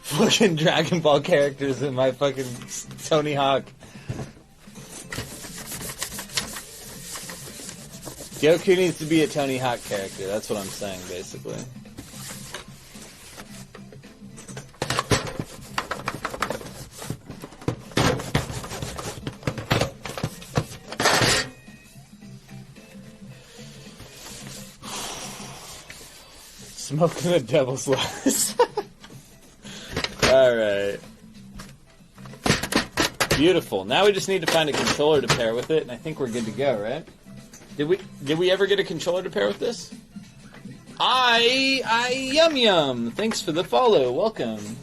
fucking Dragon Ball characters in my fucking Tony Hawk. Goku needs to be a Tony Hawk character, that's what I'm saying, basically. Smoking a devil's lettuce. Alright. Beautiful. Now we just need to find a controller to pair with it, and I think we're good to go, right? Did we ever get a controller to pair with this? Yum Yum! Thanks for the follow. Welcome.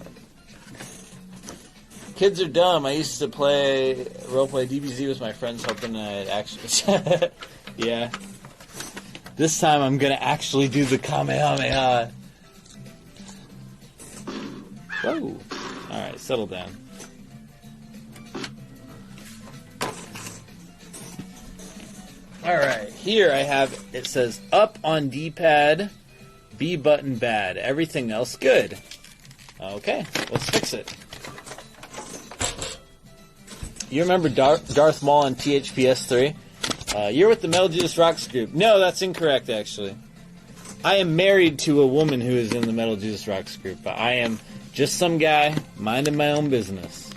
Kids are dumb. I used to roleplay DBZ with my friends, hoping I'd actually... Yeah. This time I'm gonna actually do the Kamehameha. Whoa. Alright, settle down. Alright, here I have, it says up on D-pad, B button bad, everything else good. Okay, let's fix it. You remember Darth Maul on THPS 3? You're with the Metal Jesus Rocks group. No, that's incorrect, actually. I am married to a woman who is in the Metal Jesus Rocks group, but I am just some guy minding my own business.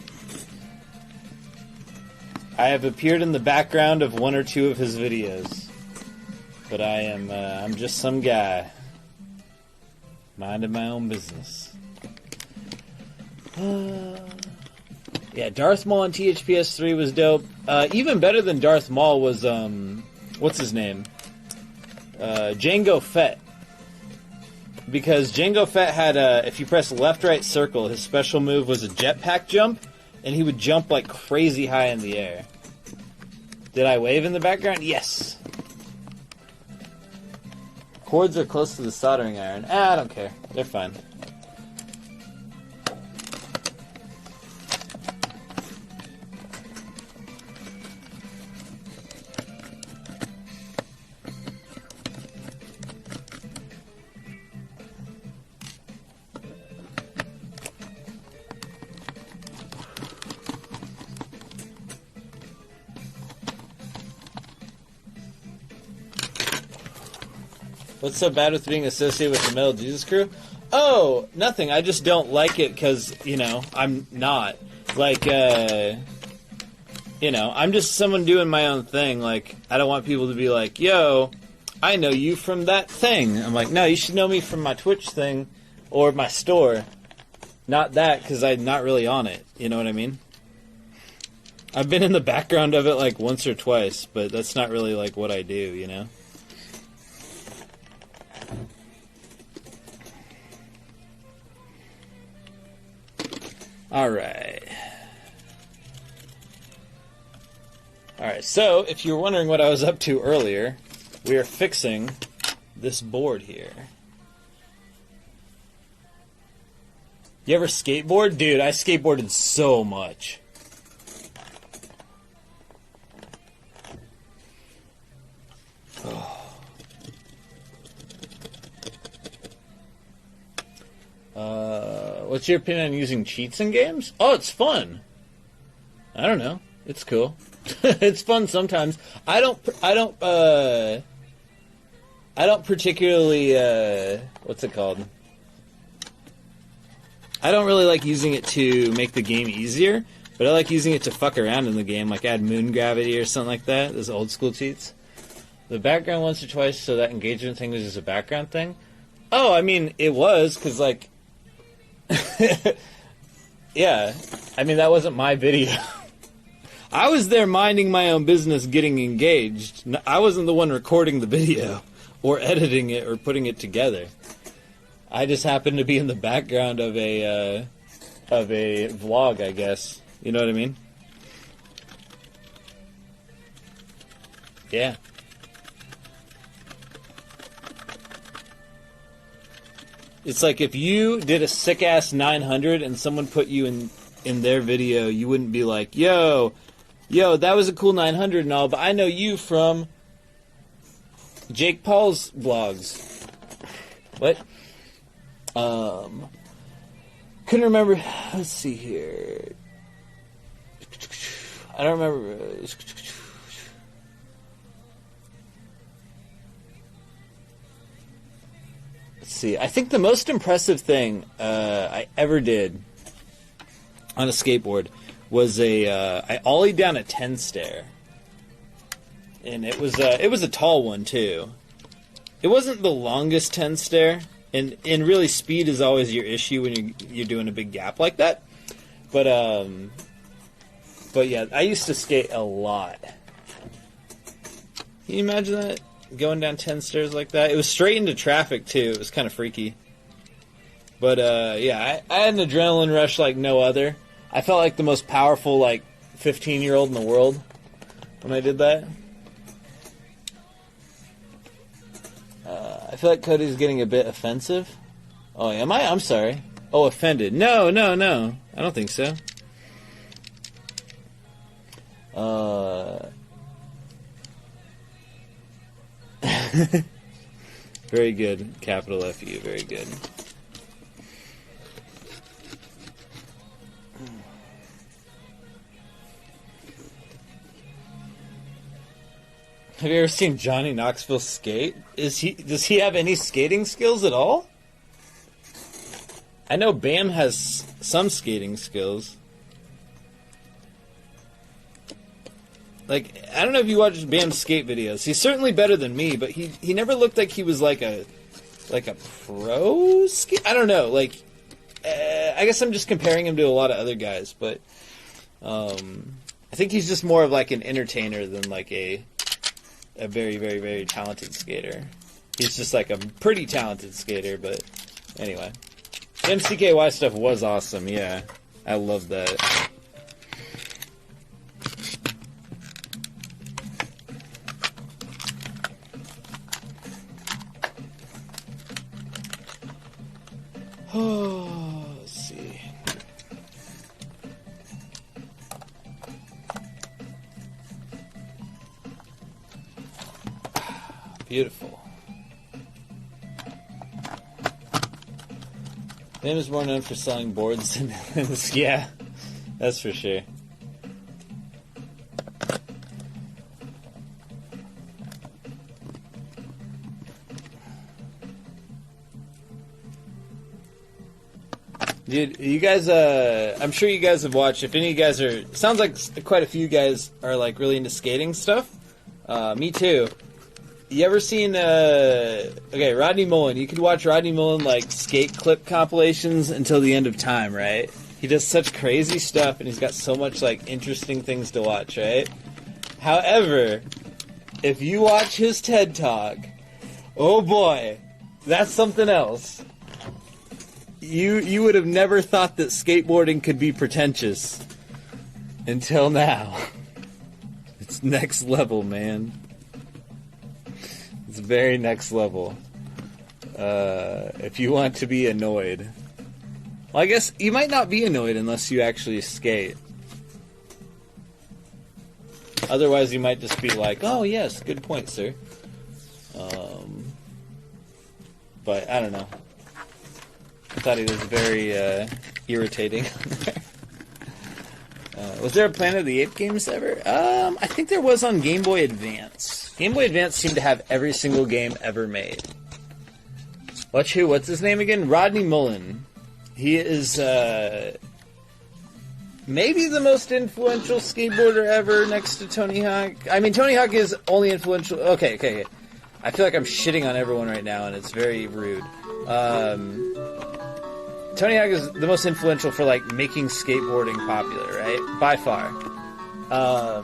I have appeared in the background of 1 or 2 of his videos, but I'm just some guy minding my own business. Yeah, Darth Maul on THPS 3 was dope. Even better than Darth Maul was, what's his name? Jango Fett. Because Jango Fett had if you press left, right, circle, his special move was a jetpack jump, and he would jump like crazy high in the air. Did I wave in the background? Yes. Cords are close to the soldering iron. I don't care. They're fine. What's so bad with being associated with the Metal Jesus crew? Oh, nothing. I just don't like it because, I'm not. Like, I'm just someone doing my own thing. Like, I don't want people to be like, yo, I know you from that thing. I'm like, no, you should know me from my Twitch thing or my store. Not that, because I'm not really on it. You know what I mean? I've been in the background of it, like, once or twice, but that's not really, like, what I do, you know? Alright. Alright, so if you were wondering what I was up to earlier, we are fixing this board here. You ever skateboard? Dude, I skateboarded so much. What's your opinion on using cheats in games? Oh, it's fun. I don't know. It's cool. It's fun sometimes. I don't particularly, what's it called? I don't really like using it to make the game easier, but I like using it to fuck around in the game, like add moon gravity or something like that, those old school cheats. The background once or twice, so that engagement thing was just a background thing? Oh, I mean, it was, because, like, yeah, I mean, that wasn't my video. I was there minding my own business getting engaged. I wasn't the one recording the video or editing it or putting it together. I just happened to be in the background of a vlog, I guess. You know what I mean? Yeah. It's like if you did a sick-ass 900 and someone put you in their video, you wouldn't be like, yo, that was a cool 900 and all, but I know you from Jake Paul's vlogs. What? Couldn't remember. Let's see here. I don't remember. Let's see. I think the most impressive thing I ever did on a skateboard was I ollied down a 10 stair, and it was a tall one too. It wasn't the longest 10 stair, and really speed is always your issue when you're doing a big gap like that. But yeah, I used to skate a lot. Can you imagine that? Going down 10 stairs like that? It was straight into traffic too. It was kind of freaky. But yeah, I had an adrenaline rush like no other. I felt like the most powerful, like, 15-year-old in the world when I did that. I feel like Cody's getting a bit offensive. Oh, am I? I'm sorry. Oh, offended. No. I don't think so. Very good. Capital FU. Very good. Have you ever seen Johnny Knoxville skate? Does he have any skating skills at all? I know Bam has some skating skills. Like, I don't know if you watch Bam's skate videos. He's certainly better than me, but he never looked like he was like a pro skate. I don't know. Like, I guess I'm just comparing him to a lot of other guys, but I think he's just more of like an entertainer than like a very, very, very talented skater. He's just like a pretty talented skater, but anyway. The MCKY stuff was awesome, yeah. I love that. Oh, let's see. Beautiful. Bam is more known for selling boards than yeah, that's for sure. Dude, you guys, I'm sure you guys have watched, if any of you guys are, sounds like quite a few guys are like really into skating stuff. Me too. You ever seen, okay, Rodney Mullen. You could watch Rodney Mullen, like, skate clip compilations until the end of time, right? He does such crazy stuff, and he's got so much, like, interesting things to watch, right? However, if you watch his TED Talk, oh boy, that's something else. You would have never thought that skateboarding could be pretentious until now. next level, man. It's very next level. If you want to be annoyed. Well, I guess you might not be annoyed unless you actually skate. Otherwise, you might just be like, oh, yes, good point, sir. But, I don't know. I thought he was very irritating. Was there a Planet of the Apes games ever? I think there was on Game Boy Advance. Game Boy Advance seemed to have every single game ever made. What's his name again? Rodney Mullen. He is maybe the most influential skateboarder ever next to Tony Hawk. I mean, Tony Hawk is only influential... Okay. I feel like I'm shitting on everyone right now, and it's very rude. Tony Hawk is the most influential for, like, making skateboarding popular, right? By far. But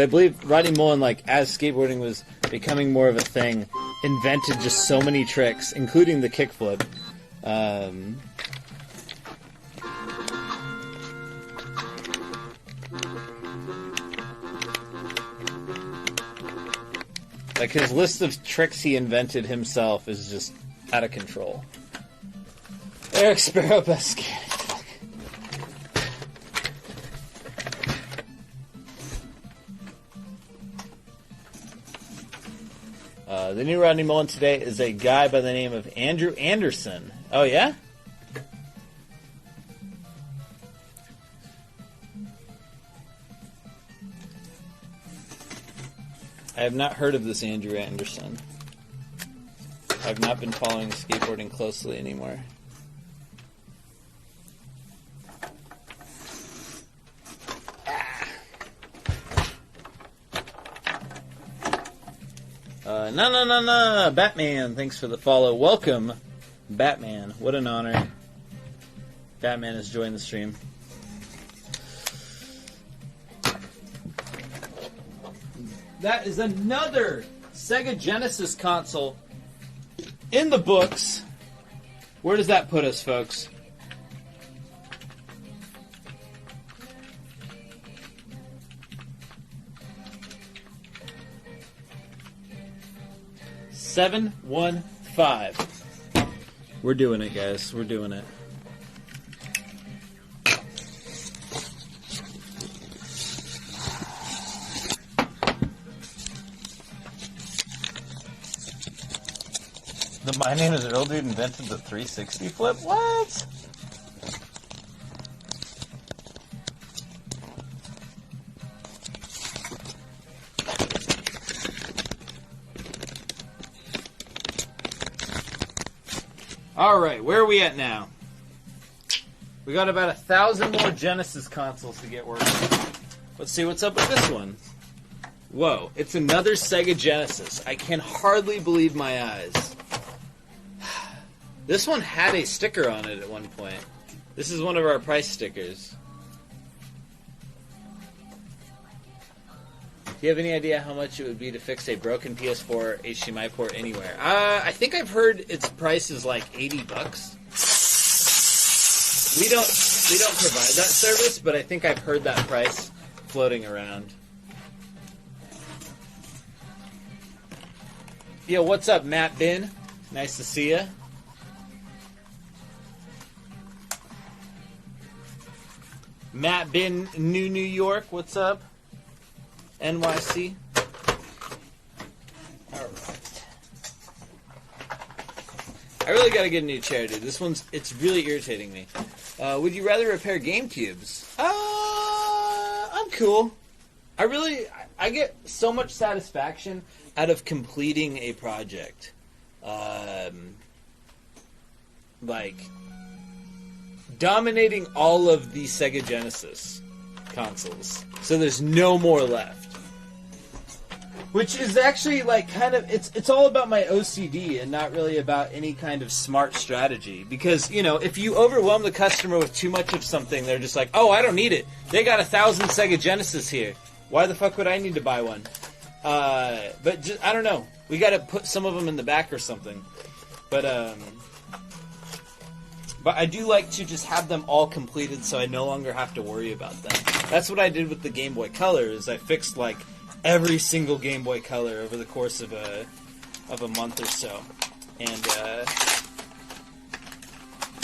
I believe Rodney Mullen, like, as skateboarding was becoming more of a thing, invented just so many tricks, including the kickflip. Like, his list of tricks he invented himself is just out of control. Eric Sparrow, best skating. The new Rodney Mullen today is a guy by the name of Andrew Anderson. Oh, yeah? I have not heard of this Andrew Anderson. I've not been following skateboarding closely anymore. No. Batman, thanks for the follow. Welcome, Batman. What an honor. Batman has joined the stream. That is another Sega Genesis console in the books. Where does that put us, folks? $715. We're doing it, guys. We're doing it. My Name is Earl dude invented the 360 flip? What? Alright, where are we at now? We got about 1,000 more Genesis consoles to get working. Let's see what's up with this one. Whoa, it's another Sega Genesis. I can hardly believe my eyes. This one had a sticker on it at one point. This is one of our price stickers. Do you have any idea how much it would be to fix a broken PS4 HDMI port anywhere? I think I've heard its price is like $80. We don't provide that service, but I think I've heard that price floating around. Yo, what's up, Matt Bin? Nice to see ya. Matt Bin, New York, what's up? NYC. Alright. I really gotta get a new chair, dude. This one's, it's really irritating me. Would you rather repair GameCubes? I'm cool. I get so much satisfaction out of completing a project. Like, dominating all of the Sega Genesis consoles. So there's no more left. Which is actually, like, kind of, it's all about my OCD and not really about any kind of smart strategy. Because, you know, if you overwhelm the customer with too much of something, they're just like, oh, I don't need it. They got 1,000 Sega Genesis here. Why the fuck would I need to buy one? But, just, I don't know. We gotta put some of them in the back or something. But But I do like to just have them all completed so I no longer have to worry about them. That's what I did with the Game Boy Color, is I fixed like every single Game Boy Color over the course of a month or so. And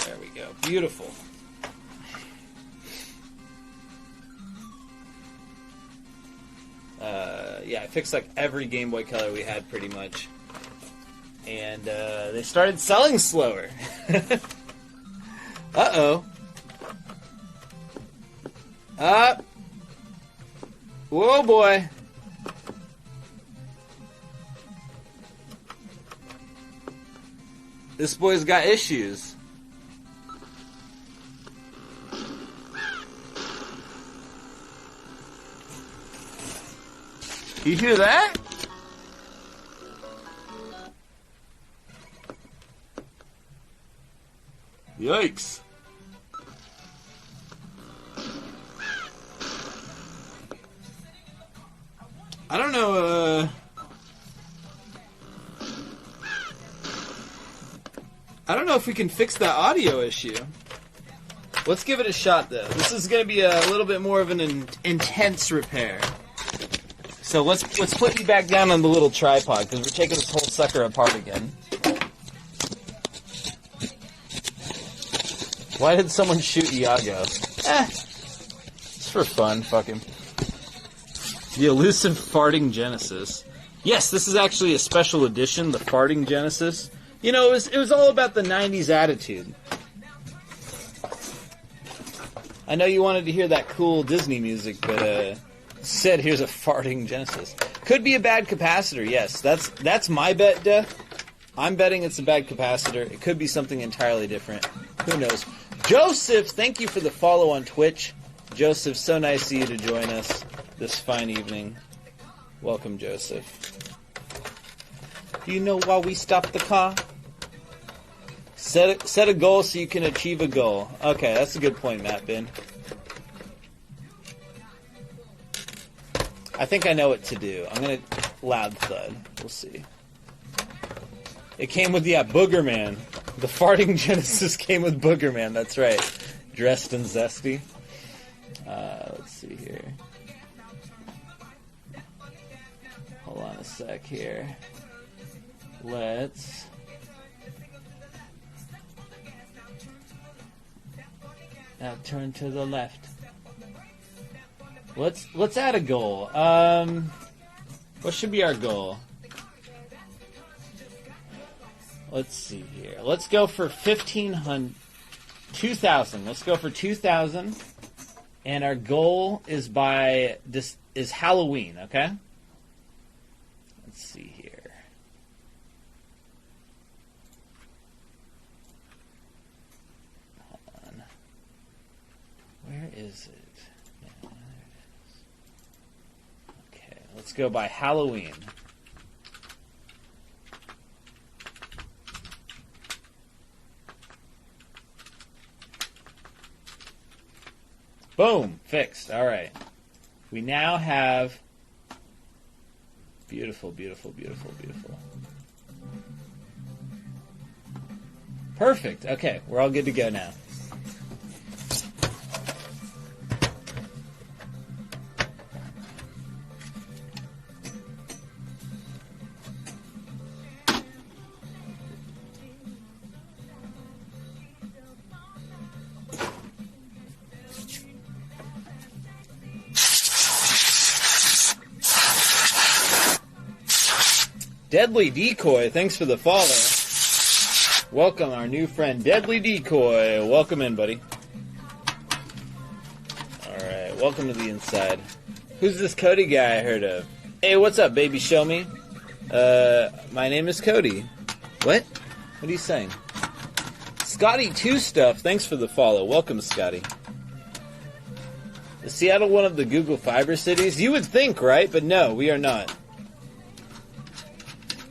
there we go. Beautiful. Yeah, I fixed like every Game Boy Color we had pretty much. And they started selling slower. Uh-oh. Whoa, boy. This boy's got issues. You hear that? Yikes. I don't know, I don't know if we can fix that audio issue. Let's give it a shot, though. This is going to be a little bit more of an intense repair. So let's put you back down on the little tripod, because we're taking this whole sucker apart again. Why did someone shoot Iago? It's for fun, fuck him. The elusive farting Genesis. Yes, this is actually a special edition, the farting Genesis. You know, it was all about the 90s attitude. I know you wanted to hear that cool Disney music, but said here's a farting Genesis. Could be a bad capacitor, yes. That's my bet, Duh. I'm betting it's a bad capacitor. It could be something entirely different. Who knows? Joseph, thank you for the follow on Twitch. Joseph, so nice of you to join us this fine evening. Welcome, Joseph. Do you know why we stopped the car? Set a goal so you can achieve a goal. Okay, that's a good point, Matt Bin. I think I know what to do. I'm going to loud thud. We'll see. It came with, Booger Man. The farting Genesis came with Booger Man, that's right. Dressed and zesty. Let's see here. Hold on a sec here. Let's... Now turn to the left. Let's add a goal. What should be our goal? Let's see here. Let's go for 2,000. Let's go for 2,000. And our goal is is Halloween, okay? Let's see here. Hold on. Where is it? Yeah, there it is. Okay, let's go by Halloween. Boom! Fixed. All right. We now have... Beautiful, beautiful, beautiful, beautiful. Perfect. Okay, we're all good to go now. Deadly Decoy, thanks for the follow. Welcome, our new friend, Deadly Decoy. Welcome in, buddy. Alright, welcome to the inside. Who's this Cody guy I heard of? Hey, what's up, baby? Show me. My name is Cody. What? What are you saying? Scotty2 Stuff, thanks for the follow. Welcome, Scotty. Is Seattle one of the Google Fiber cities? You would think, right? But no, we are not.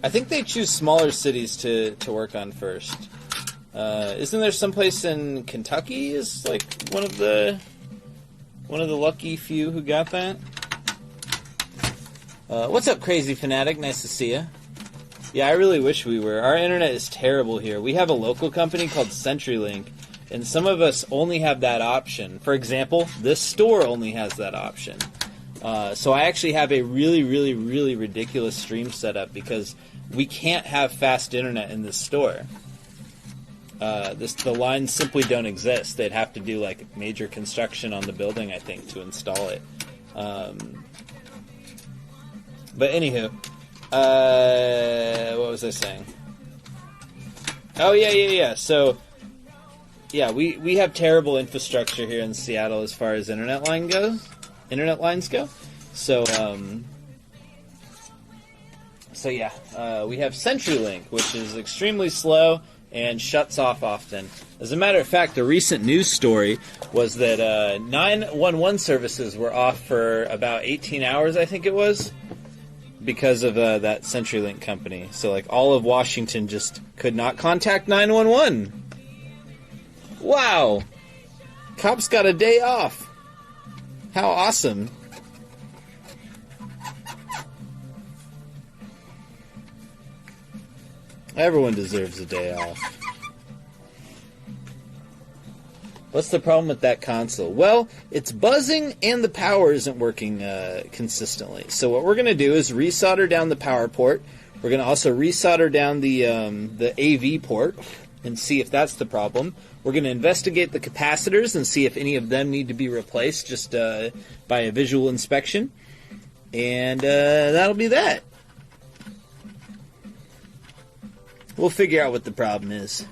I think they choose smaller cities to work on first. Isn't there someplace in Kentucky is like one of the lucky few who got that? What's up, Crazy Fanatic? Nice to see you. Yeah, I really wish we were. Our internet is terrible here. We have a local company called CenturyLink, And some of us only have that option. For example, this store only has that option. So I actually have a really, really, really ridiculous stream setup because we can't have fast internet in this store. The lines simply don't exist. They'd have to do like major construction on the building, I think, to install it. But anywho, what was I saying? Oh yeah. So yeah, we have terrible infrastructure here in Seattle as far as internet lines go. So yeah, we have CenturyLink, which is extremely slow and shuts off often. As a matter of fact, the recent news story was that 911 services were off for about 18 hours, I think it was, because of that CenturyLink company. So, like, all of Washington just could not contact 911. Wow! Cops got a day off. How awesome. Everyone deserves a day off. What's the problem with that console? Well, it's buzzing and the power isn't working consistently. So what we're going to do is resolder down the power port. We're going to also resolder down the AV port and see if that's the problem. We're going to investigate the capacitors and see if any of them need to be replaced just by a visual inspection. And that'll be that. We'll figure out what the problem is.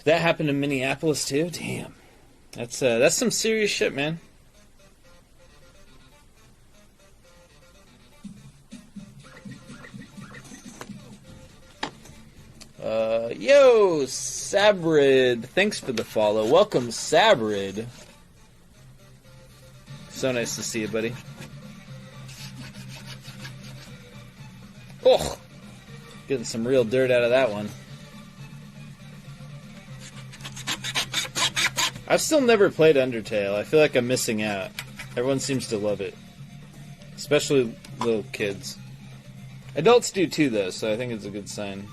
That happened in Minneapolis too? Damn. That's some serious shit, man. Yo, Sabrid. Thanks for the follow. Welcome, Sabrid. So nice to see you, buddy. Oh, getting some real dirt out of that one. I've still never played Undertale. I feel like I'm missing out. Everyone seems to love it. Especially little kids. Adults do too, though, so I think it's a good sign.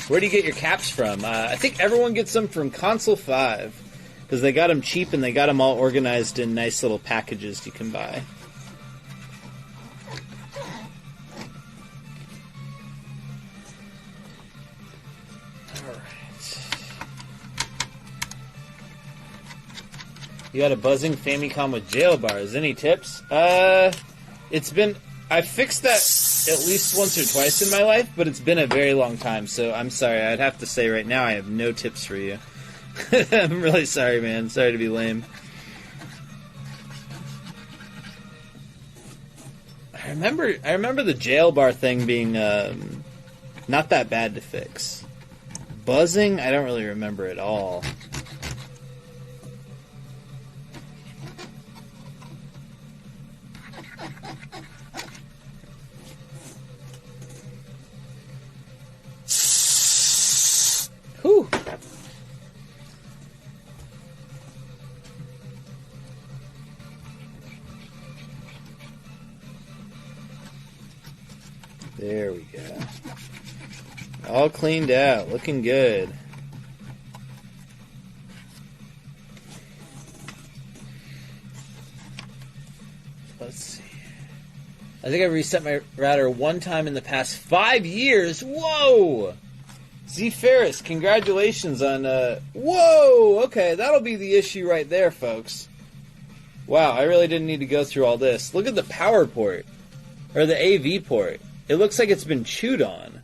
Where do you get your caps from? I think everyone gets them from Console 5. Because they got them cheap and they got them all organized in nice little packages you can buy. You got a buzzing Famicom with jail bars. Any tips? It's been... I fixed that at least once or twice in my life, but it's been a very long time, so I'm sorry. I'd have to say right now I have no tips for you. I'm really sorry, man. Sorry to be lame. I remember the jail bar thing being not that bad to fix. Buzzing, I don't really remember at all. Whew. There we go. All cleaned out. Looking good. Let's see. I think I reset my router one time in the past 5 years. Whoa! Z Ferris, congratulations on... Whoa! Okay, that'll be the issue right there, folks. Wow, I really didn't need to go through all this. Look at the power port. Or the AV port. It looks like it's been chewed on.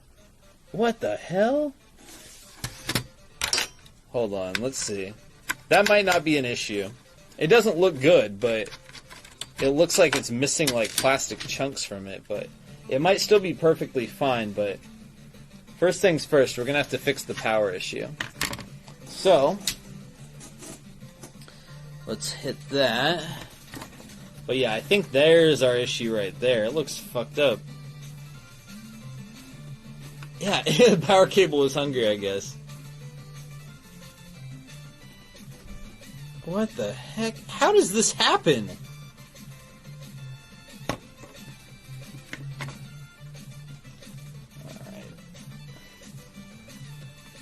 What the hell? Hold on, let's see. That might not be an issue. It doesn't look good, but it looks like it's missing like plastic chunks from it, but it might still be perfectly fine, but first things first, we're going to have to fix the power issue. So, let's hit that. But yeah, I think there's our issue right there. It looks fucked up. Yeah, the power cable is hungry, I guess. What the heck? How does this happen?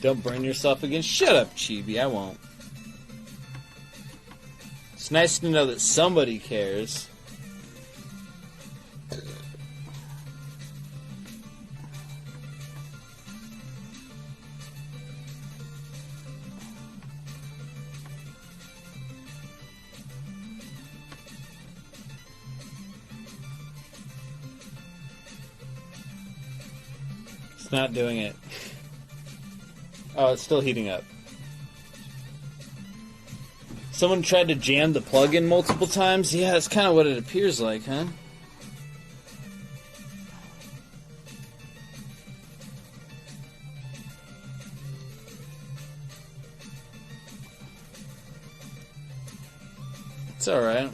Don't burn yourself again. Shut up, Chibi. I won't. It's nice to know that somebody cares. It's not doing it. Oh, it's still heating up. Someone tried to jam the plug-in multiple times? Yeah, that's kind of what it appears like, huh? It's alright.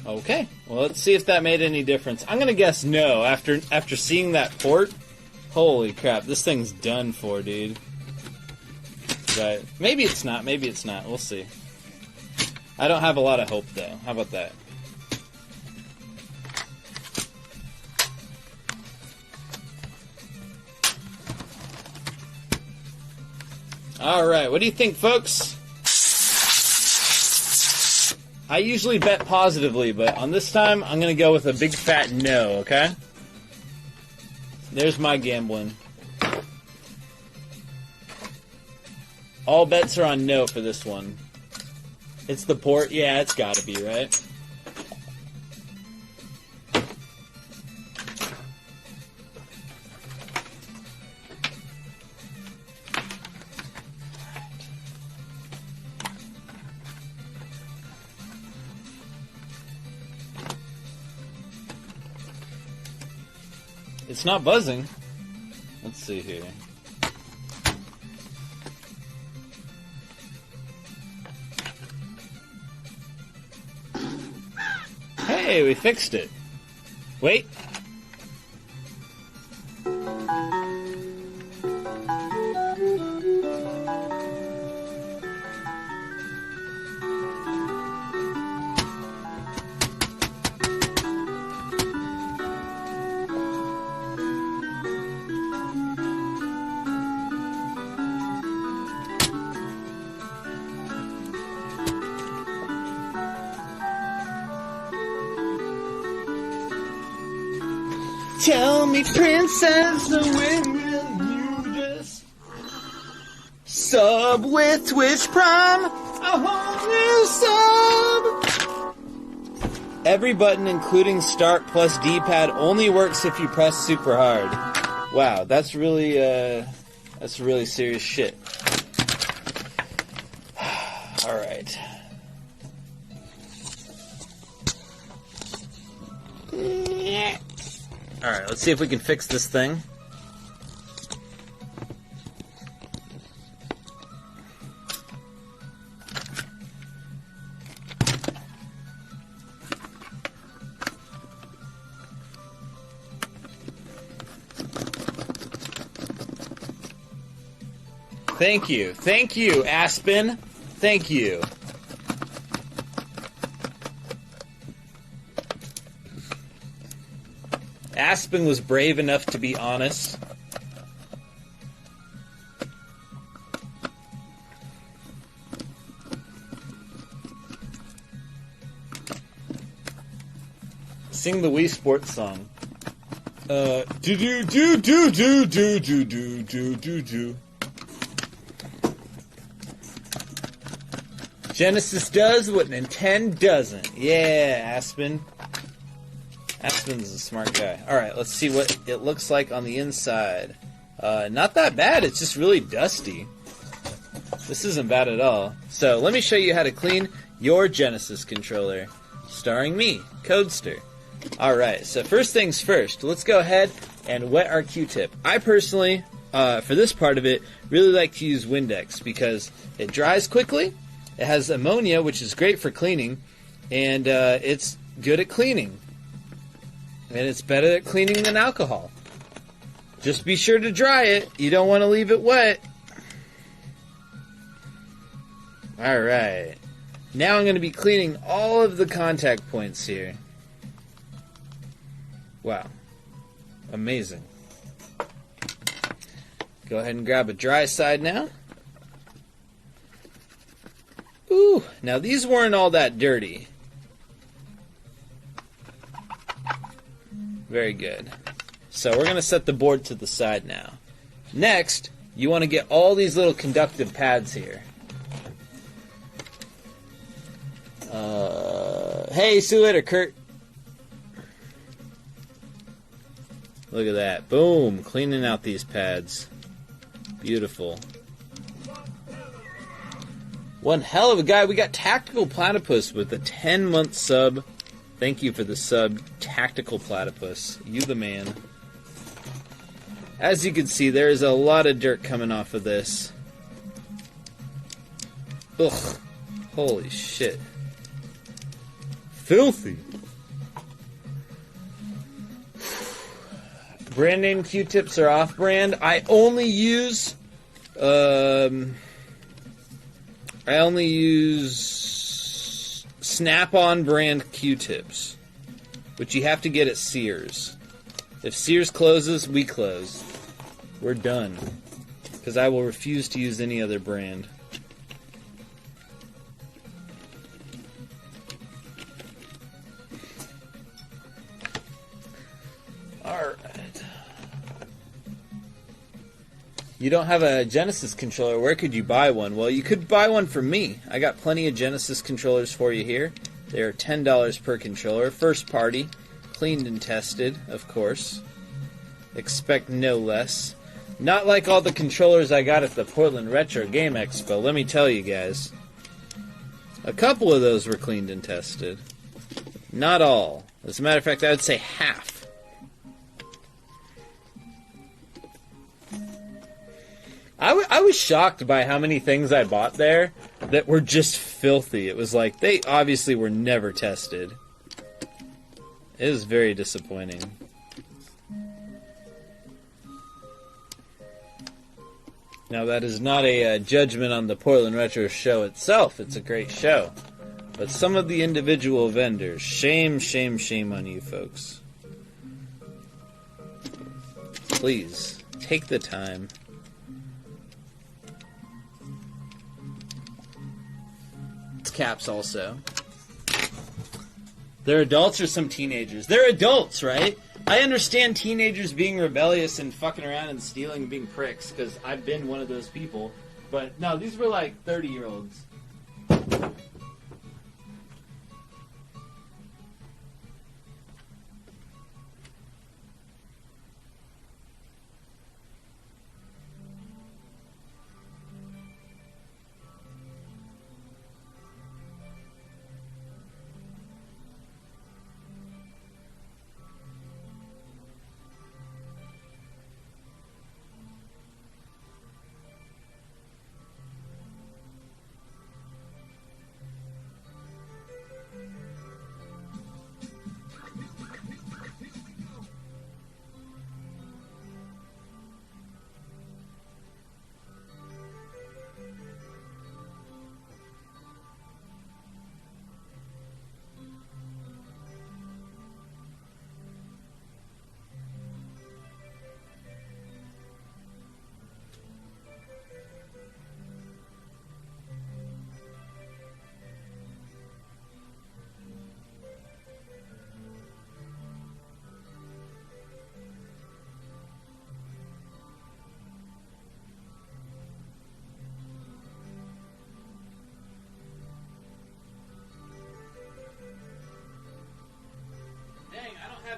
Okay, well, let's see if that made any difference. I'm gonna guess no. After seeing that port, holy crap, this thing's done for, dude. But maybe it's not. Maybe it's not. We'll see. I don't have a lot of hope, though. How about that? All right, what do you think, folks? I usually bet positively, but on this time, I'm going to go with a big fat no, okay? There's my gambling. All bets are on no for this one. It's the port? Yeah, it's got to be, right? It's not buzzing. Let's see here. Hey, we fixed it. Wait. Tell me, princess, when will you just sub with Twitch Prime? A whole new sub! Every button, including start plus D-pad, only works if you press super hard. Wow, that's really serious shit. Alright. Alright, let's see if we can fix this thing. Thank you. Thank you, Aspen. Thank you. Aspen was brave enough to be honest. Sing the Wii Sports song. Do do do do do do do do do do do. Genesis does what Nintendo doesn't. Yeah, Aspen. Aspen's a smart guy. Alright, let's see what it looks like on the inside. Not that bad, it's just really dusty. This isn't bad at all. So, let me show you how to clean your Genesis controller. Starring me, Codester. Alright, so first things first, let's go ahead and wet our Q-tip. I personally, for this part of it, really like to use Windex because it dries quickly, it has ammonia, which is great for cleaning, and it's good at cleaning. And it's better at cleaning than alcohol. Just be sure to dry it. You don't want to leave it wet. Alright. Now I'm going to be cleaning all of the contact points here. Wow. Amazing. Go ahead and grab a dry side now. Ooh, now these weren't all that dirty. Very good. So we're going to set the board to the side now. Next, you want to get all these little conductive pads here. Hey, see you later, Kurt. Look at that. Boom. Cleaning out these pads. Beautiful. One hell of a guy. We got Tactical Platypus with a 10-month sub. Thank you for the sub, Tactical Platypus. You the man. As you can see, there is a lot of dirt coming off of this. Ugh. Holy shit. Filthy. Brand name Q-tips are off-brand. I only use Snap-on brand Q-tips, which you have to get at Sears. If Sears closes, we close. We're done. Because I will refuse to use any other brand. Alright. You don't have a Genesis controller. Where could you buy one? Well, you could buy one from me. I got plenty of Genesis controllers for you here. They are $10 per controller. First party. Cleaned and tested, of course. Expect no less. Not like all the controllers I got at the Portland Retro Game Expo, let me tell you guys. A couple of those were cleaned and tested. Not all. As a matter of fact, I would say half. I was shocked by how many things I bought there that were just filthy. It was like, they obviously were never tested. It was very disappointing. Now, that is not a judgment on the Portland Retro show itself. It's a great show. But some of the individual vendors, shame, shame, shame on you folks. Please, take the time. Caps also. They're adults or some teenagers? They're adults, right? I understand teenagers being rebellious and fucking around and stealing and being pricks, because I've been one of those people. But no, these were like 30-year-olds.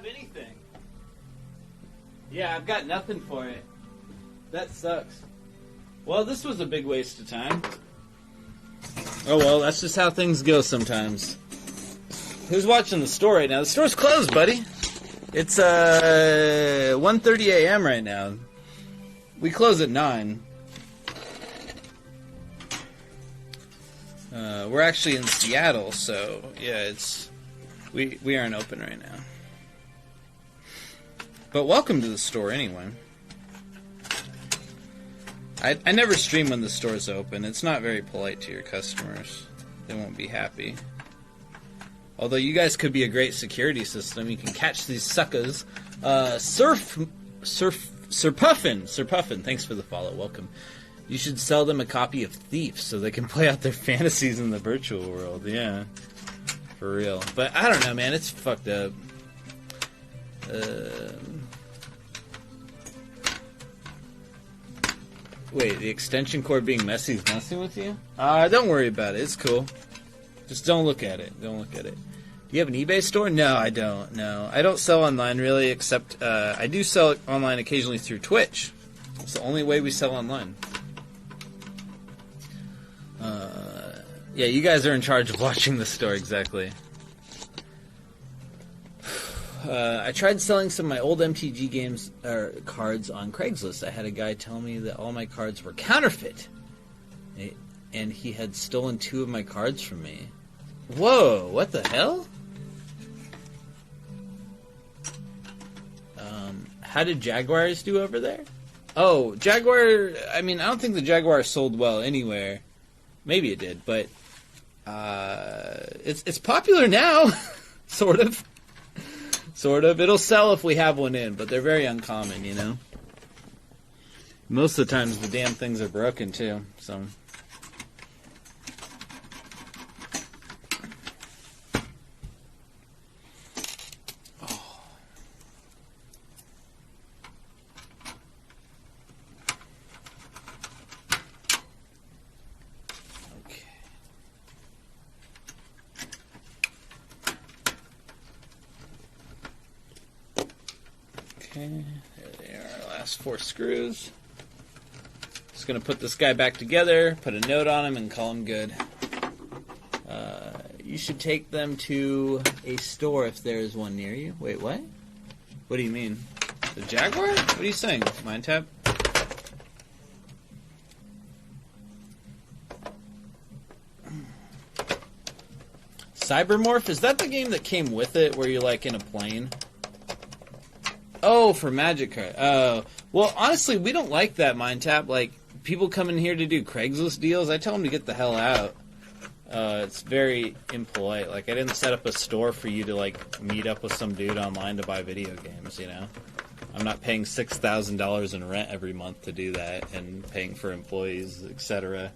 Anything. Yeah, I've got nothing for it. That sucks. Well, this was a big waste of time. Oh well, that's just how things go sometimes. Who's watching the store right now? The store's closed, buddy. It's 1:30 a.m. right now. We close at 9. We're actually in Seattle, so yeah, we aren't open right now. But welcome to the store anyway. I never stream when the store's open. It's not very polite to your customers. They won't be happy. Although you guys could be a great security system. You can catch these suckers. Sirpuffin, thanks for the follow. Welcome. You should sell them a copy of Thief so they can play out their fantasies in the virtual world. Yeah. For real. But I don't know, man. It's fucked up. Wait, the extension cord being messy is messing with you? Don't worry about it. It's cool. Just don't look at it. Don't look at it. Do you have an eBay store? No, I don't. No. I don't sell online, really, except I do sell online occasionally through Twitch. It's the only way we sell online. Yeah, you guys are in charge of watching the store, exactly. I tried selling some of my old MTG games cards on Craigslist. I had a guy tell me that all my cards were counterfeit, and he had stolen 2 of my cards from me. Whoa! What the hell? How did Jaguars do over there? Oh, Jaguar. I mean, I don't think the Jaguar sold well anywhere. Maybe it did, but it's popular now, sort of. Sort of. It'll sell if we have one in, but they're very uncommon, you know? Most of the times the damn things are broken, too, so... Oh. Okay. Okay, there they are, last 4 screws. Just going to put this guy back together, put a note on him, and call him good. You should take them to a store if there is one near you. Wait, what? What do you mean? The Jaguar? What are you saying? Mind tap? Cybermorph? Is that the game that came with it where you're like in a plane? Oh, for Magic card. Oh. Well, honestly, we don't like that, Mind Tap. Like, people come in here to do Craigslist deals, I tell them to get the hell out. It's very impolite. Like, I didn't set up a store for you to, like, meet up with some dude online to buy video games, you know? I'm not paying $6,000 in rent every month to do that and paying for employees, etc.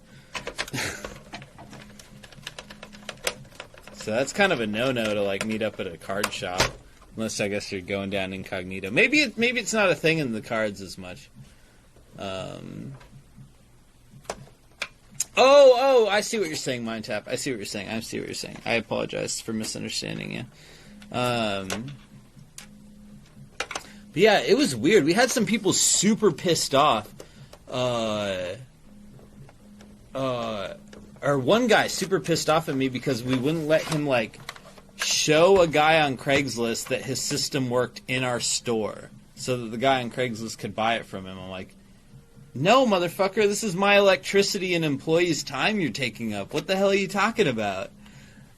So that's kind of a no-no to, like, meet up at a card shop. Unless, I guess, you're going down incognito. Maybe it's not a thing in the cards as much. Oh, I see what you're saying, Mind Tap. I see what you're saying. I apologize for misunderstanding you. But yeah, it was weird. We had some people super pissed off. Or one guy super pissed off at me because we wouldn't let him, like, show a guy on Craigslist that his system worked in our store so that the guy on Craigslist could buy it from him. I'm like, no, motherfucker, this is my electricity and employees' time you're taking up. What the hell are you talking about?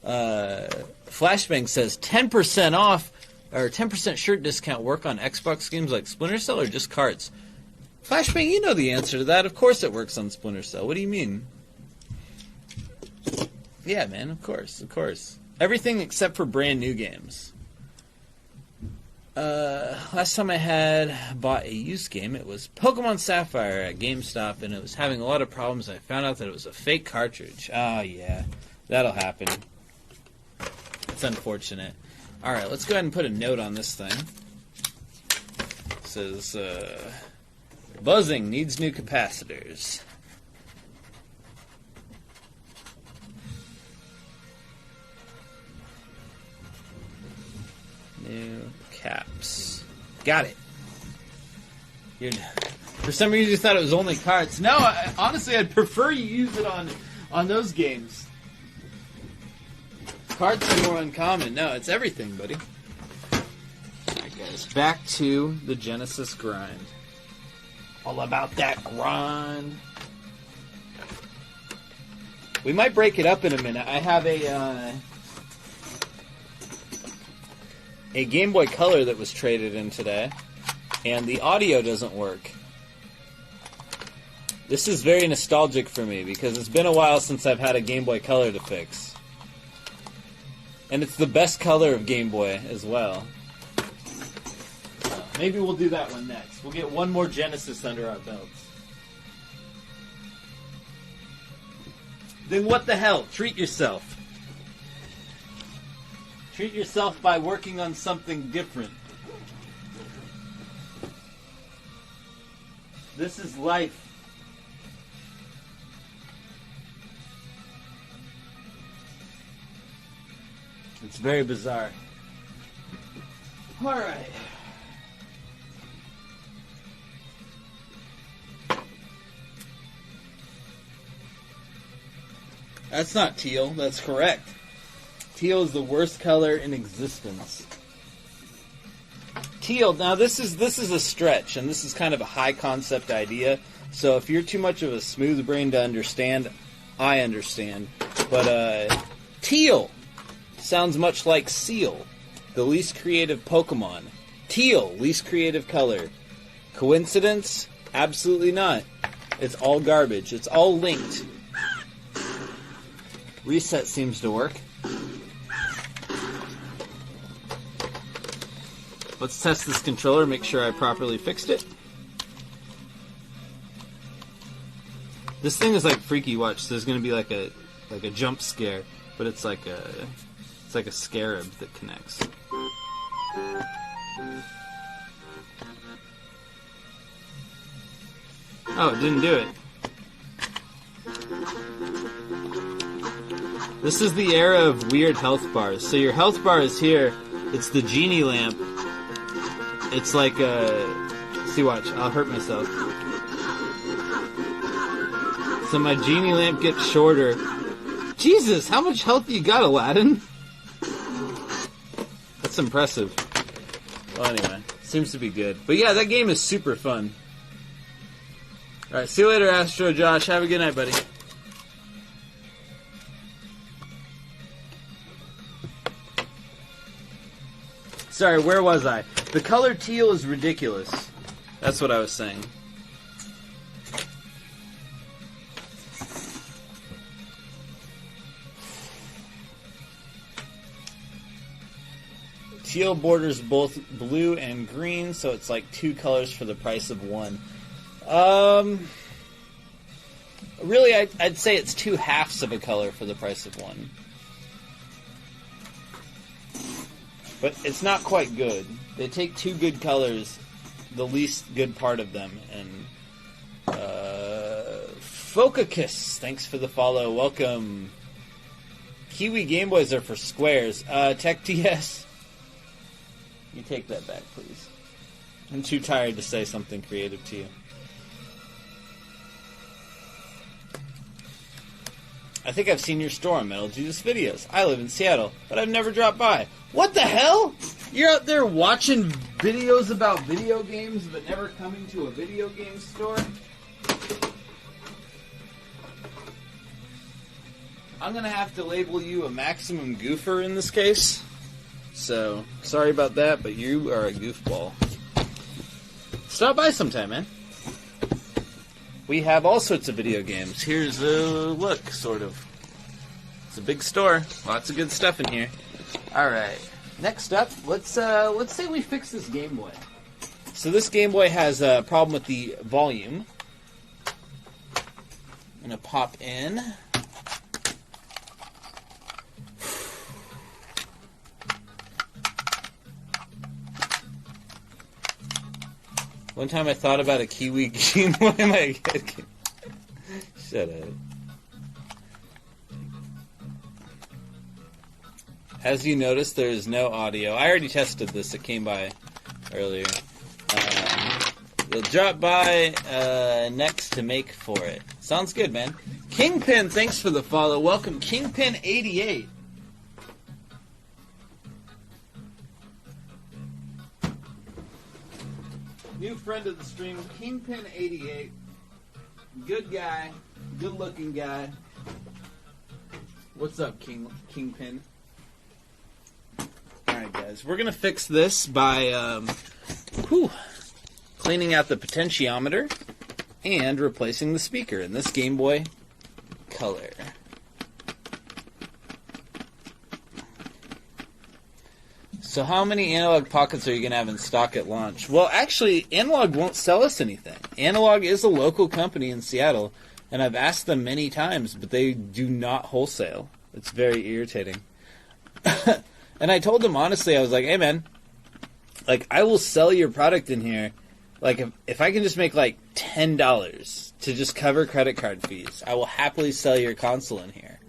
Flashbang says 10% off or 10% shirt discount work on Xbox games like Splinter Cell or just cards? Flashbang, you know the answer to that. Of course it works on Splinter Cell. What do you mean? Yeah, man, of course. Everything except for brand new games. Last time I had bought a used game, it was Pokemon Sapphire at GameStop, and it was having a lot of problems. I found out that it was a fake cartridge. Oh, yeah. That'll happen. It's unfortunate. Alright, let's go ahead and put a note on this thing. It says, buzzing needs new capacitors. New caps. Got it. For some reason you thought it was only cards. No, honestly, I'd prefer you use it on those games. Cards are more uncommon. No, it's everything, buddy. Alright, guys. Back to the Genesis grind. All about that grind. We might break it up in a minute. I have a Game Boy Color that was traded in today. and the audio doesn't work. This is very nostalgic for me because it's been a while since I've had a Game Boy Color to fix. And it's the best color of Game Boy as well. Maybe we'll do that one next. We'll get one more Genesis under our belts. Then what the hell? Treat yourself. Treat yourself by working on something different. This is life. It's very bizarre. Alright. That's not teal, that's correct. Teal is the worst color in existence. Teal, now this is a stretch, and this is kind of a high concept idea, so if you're too much of a smooth brain to understand, I understand. But teal sounds much like Seal, the least creative Pokemon. Teal, least creative color. Coincidence? Absolutely not. It's all garbage. It's all linked. Reset seems to work. Let's test this controller, make sure I properly fixed it. This thing is like freaky. Watch, there's going to be like a jump scare, but it's like a scarab that connects. Oh, it didn't do it. This is the era of weird health bars. So your health bar is here. It's the genie lamp. It's like see, watch. I'll hurt myself. So my genie lamp gets shorter. Jesus, how much health you got, Aladdin? That's impressive. Well, anyway, seems to be good. But yeah, that game is super fun. Alright, see you later, Astro Josh. Have a good night, buddy. Sorry, where was I? The color teal is ridiculous. That's what I was saying. Teal borders both blue and green, so it's like two colors for the price of one. Really, I'd say it's two halves of a color for the price of one. But it's not quite good. They take two good colors, the least good part of them, and Focacus, thanks for the follow. Welcome. Kiwi Game Boys are for squares. Tech TS, you take that back, please. I'm too tired to say something creative to you. I think I've seen your store on Metal Jesus Videos. I live in Seattle, but I've never dropped by. What the hell? You're out there watching videos about video games, but never coming to a video game store? I'm going to have to label you a maximum goofer in this case. So, sorry about that, but you are a goofball. Stop by sometime, man. We have all sorts of video games. Here's a look, sort of. It's a big store. Lots of good stuff in here. Alright. Next up, let's say we fix this Game Boy. So this Game Boy has a problem with the volume. I'm going to pop in. One time I thought about a Kiwi Game Boy. Shut up. As you noticed, there is no audio. I already tested this. It came by earlier. You'll drop by next to make for it. Sounds good, man. Kingpin, thanks for the follow. Welcome, Kingpin88. New friend of the stream, Kingpin88. Good guy. Good looking guy. What's up, Kingpin? Alright, guys. We're going to fix this by cleaning out the potentiometer, and replacing the speaker in this Game Boy Color. So how many Analog Pockets are you going to have in stock at launch? Well, actually, Analog won't sell us anything. Analog is a local company in Seattle, and I've asked them many times, but they do not wholesale. It's very irritating. And I told them honestly, I was like, hey man, like I will sell your product in here. Like if I can just make like $10 to just cover credit card fees, I will happily sell your console in here.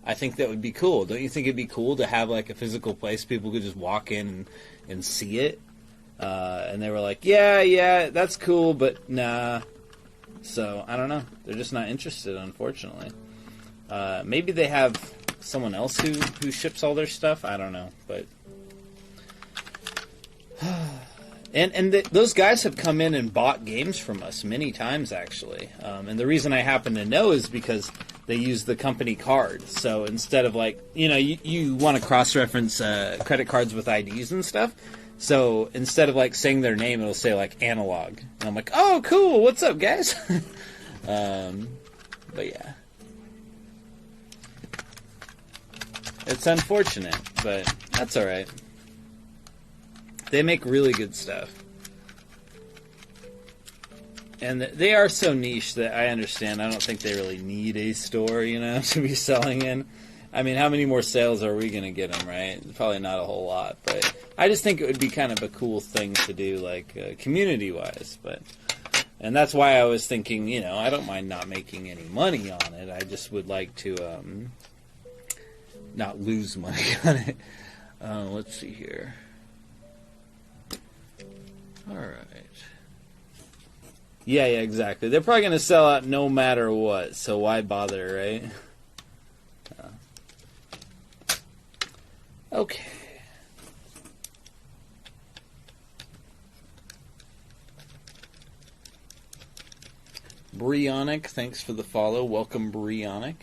I think that would be cool. Don't you think it'd be cool to have like a physical place people could just walk in and see it? And they were like, yeah, that's cool, but nah. So I don't know. They're just not interested, unfortunately. Maybe they have someone else who ships all their stuff. I don't know, but those guys have come in and bought games from us many times, actually. And the reason I happen to know is because they use the company card. So instead of like, you want to cross-reference credit cards with IDs and stuff. So instead of like saying their name, it'll say like Analog. And I'm like, oh, cool. What's up, guys? But yeah. It's unfortunate, but that's all right. They make really good stuff. And they are so niche that I understand. I don't think they really need a store, to be selling in. I mean, how many more sales are we going to get them, right? Probably not a whole lot, but I just think it would be kind of a cool thing to do, like, community-wise. And that's why I was thinking, I don't mind not making any money on it. I just would like to not lose money on it. Let's see here. All right. Yeah, exactly. They're probably going to sell out no matter what, so why bother, right? Okay. Brionic, thanks for the follow. Welcome, Brionic.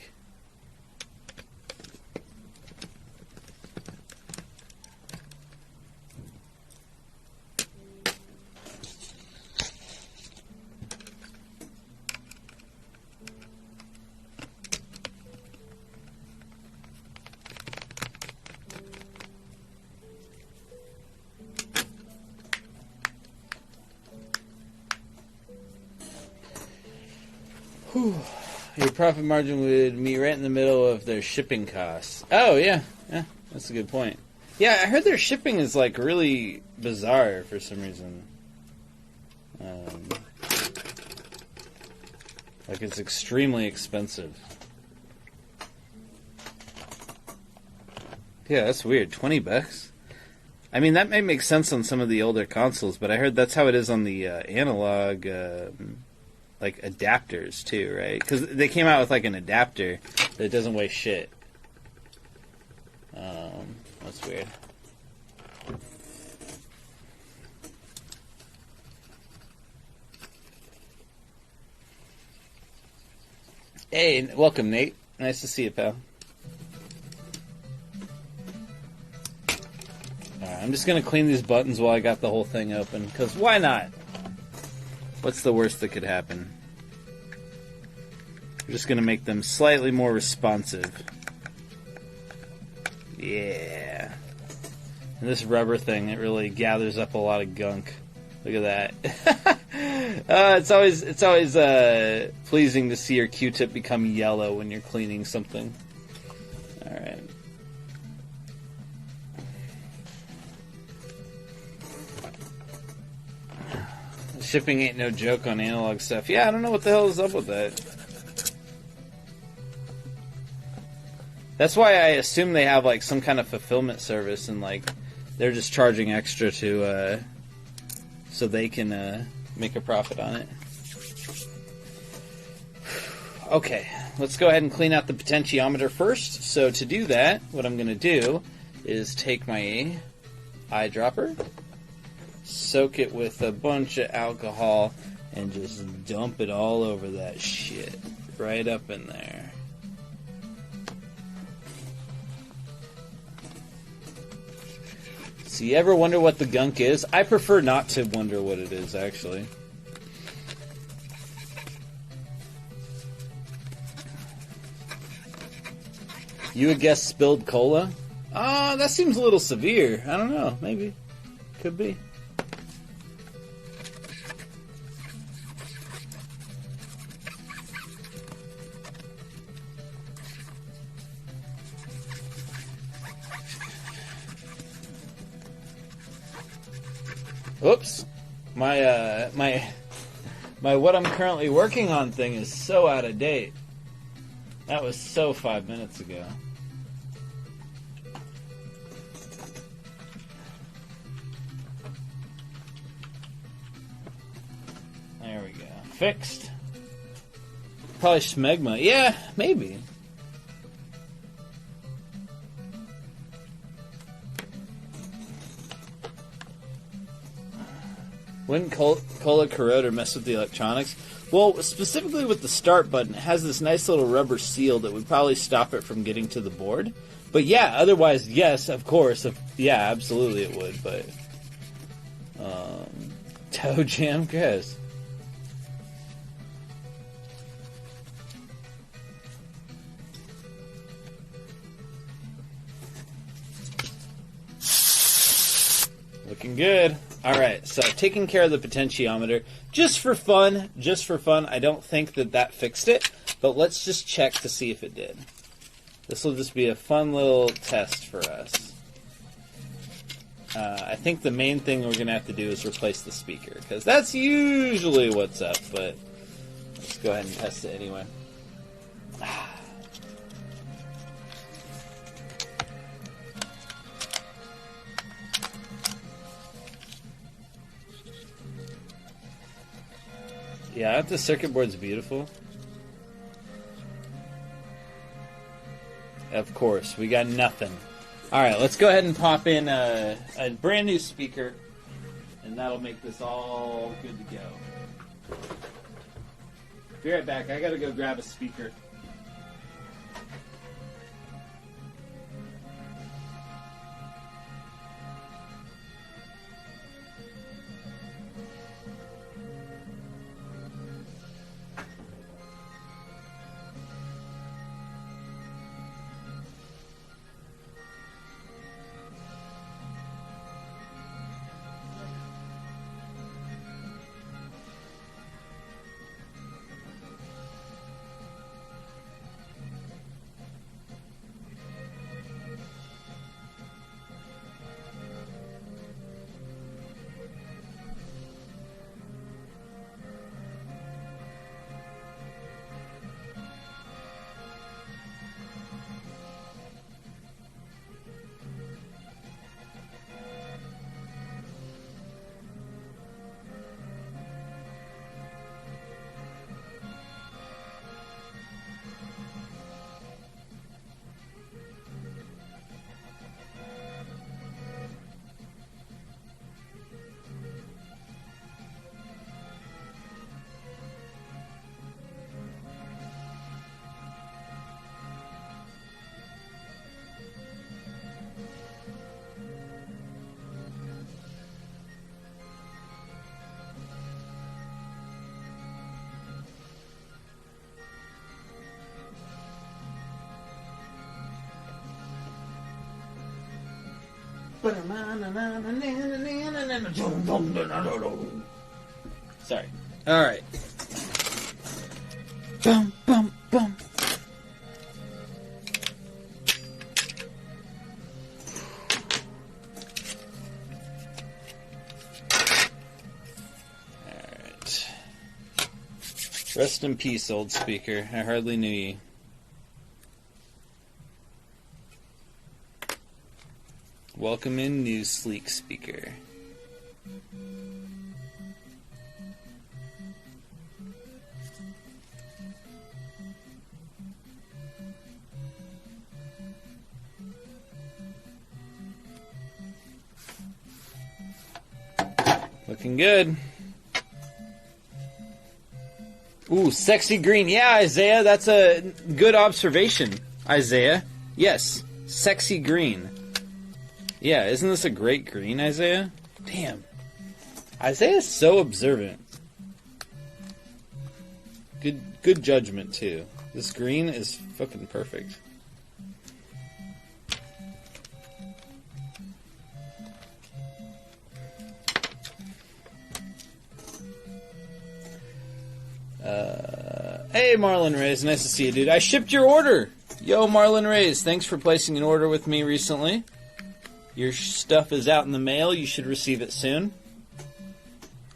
Your profit margin would meet right in the middle of their shipping costs. Oh, yeah, that's a good point. Yeah, I heard their shipping is, like, really bizarre for some reason. Like, it's extremely expensive. Yeah, that's weird. $20? I mean, that may make sense on some of the older consoles, but I heard that's how it is on the analog... like adapters too, right? Because they came out with like an adapter that doesn't weigh shit. That's weird. Hey, welcome, Nate. Nice to see you, pal. Alright, I'm just gonna clean these buttons while I got the whole thing open, because why not? What's the worst that could happen? We're just going to make them slightly more responsive. Yeah. And this rubber thing, it really gathers up a lot of gunk. Look at that. It's always pleasing to see your Q-tip become yellow when you're cleaning something. All right. Shipping ain't no joke on analog stuff. Yeah, I don't know what the hell is up with that. That's why I assume they have like some kind of fulfillment service and like they're just charging extra to so they can make a profit on it. Okay, let's go ahead and clean out the potentiometer first. So to do that, what I'm going to do is take my eyedropper, soak it with a bunch of alcohol, and just dump it all over that shit. Right up in there. So you ever wonder what the gunk is? I prefer not to wonder what it is, actually. You would guess spilled cola? That seems a little severe. I don't know. Maybe. Could be. Oops. My what I'm currently working on thing is so out of date. That was so 5 minutes ago. There we go. Fixed. Probably smegma. Yeah, maybe. Wouldn't cola corrode or mess with the electronics? Well, specifically with the start button, it has this nice little rubber seal that would probably stop it from getting to the board. But yeah, otherwise, yes, of course. Yeah, absolutely it would, but... Toe Jam Chris. Looking good. Alright, so taking care of the potentiometer. Just for fun. I don't think that fixed it, but let's just check to see if it did. This will just be a fun little test for us. I think the main thing we're going to have to do is replace the speaker, because that's usually what's up, but let's go ahead and test it anyway. Yeah, the circuit board's beautiful. Of course, we got nothing. Alright, let's go ahead and pop in a brand new speaker, and that'll make this all good to go. Be right back, I gotta go grab a speaker. Sorry. Alright. Bum, bum, bum. Alright. Rest in peace, old speaker. I hardly knew you. Welcome in, new sleek speaker. Looking good. Ooh, sexy green. Yeah, Isaiah, that's a good observation, Isaiah. Yes, sexy green. Yeah, isn't this a great green, Isaiah? Damn. Isaiah's so observant. Good judgment, too. This green is fucking perfect. Hey, Marlon Reyes. Nice to see you, dude. I shipped your order. Yo, Marlon Reyes. Thanks for placing an order with me recently. Your stuff is out in the mail. You should receive it soon.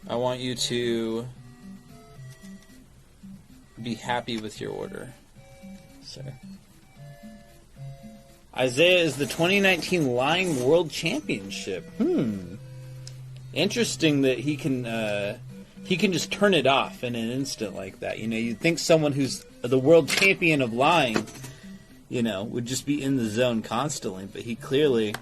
I want you to be happy with your order, sir. Isaiah is the 2019 Lying World Championship. Interesting that he can just turn it off in an instant like that. You know, you'd think someone who's the world champion of lying, you know, would just be in the zone constantly, but he clearly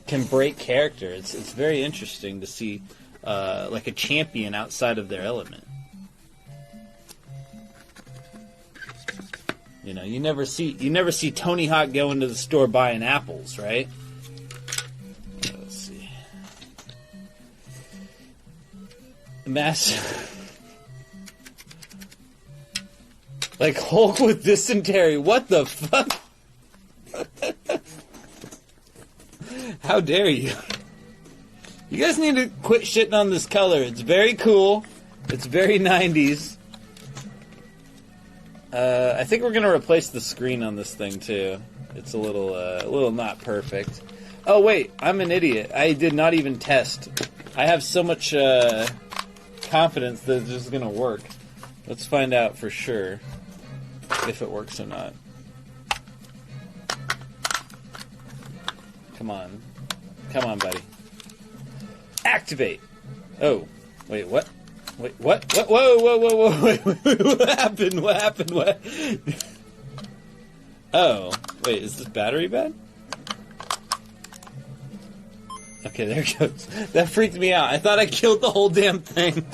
can break character. It's very interesting to see like a champion outside of their element. You know, you never see Tony Hawk go into the store buying apples, right? Let's see. Like Hulk with dysentery. What the fuck? How dare you? You guys need to quit shitting on this color. It's very cool. It's very 90s. I think we're going to replace the screen on this thing, too. It's a little not perfect. Oh, wait. I'm an idiot. I did not even test. I have so much confidence that it's just going to work. Let's find out for sure if it works or not. Come on. Come on, buddy. Activate! Oh. Wait, what? Wait, what? What? Whoa, wait, what happened? What happened? What? Oh, wait, is this battery bad? Okay, there it goes. That freaked me out. I thought I killed the whole damn thing.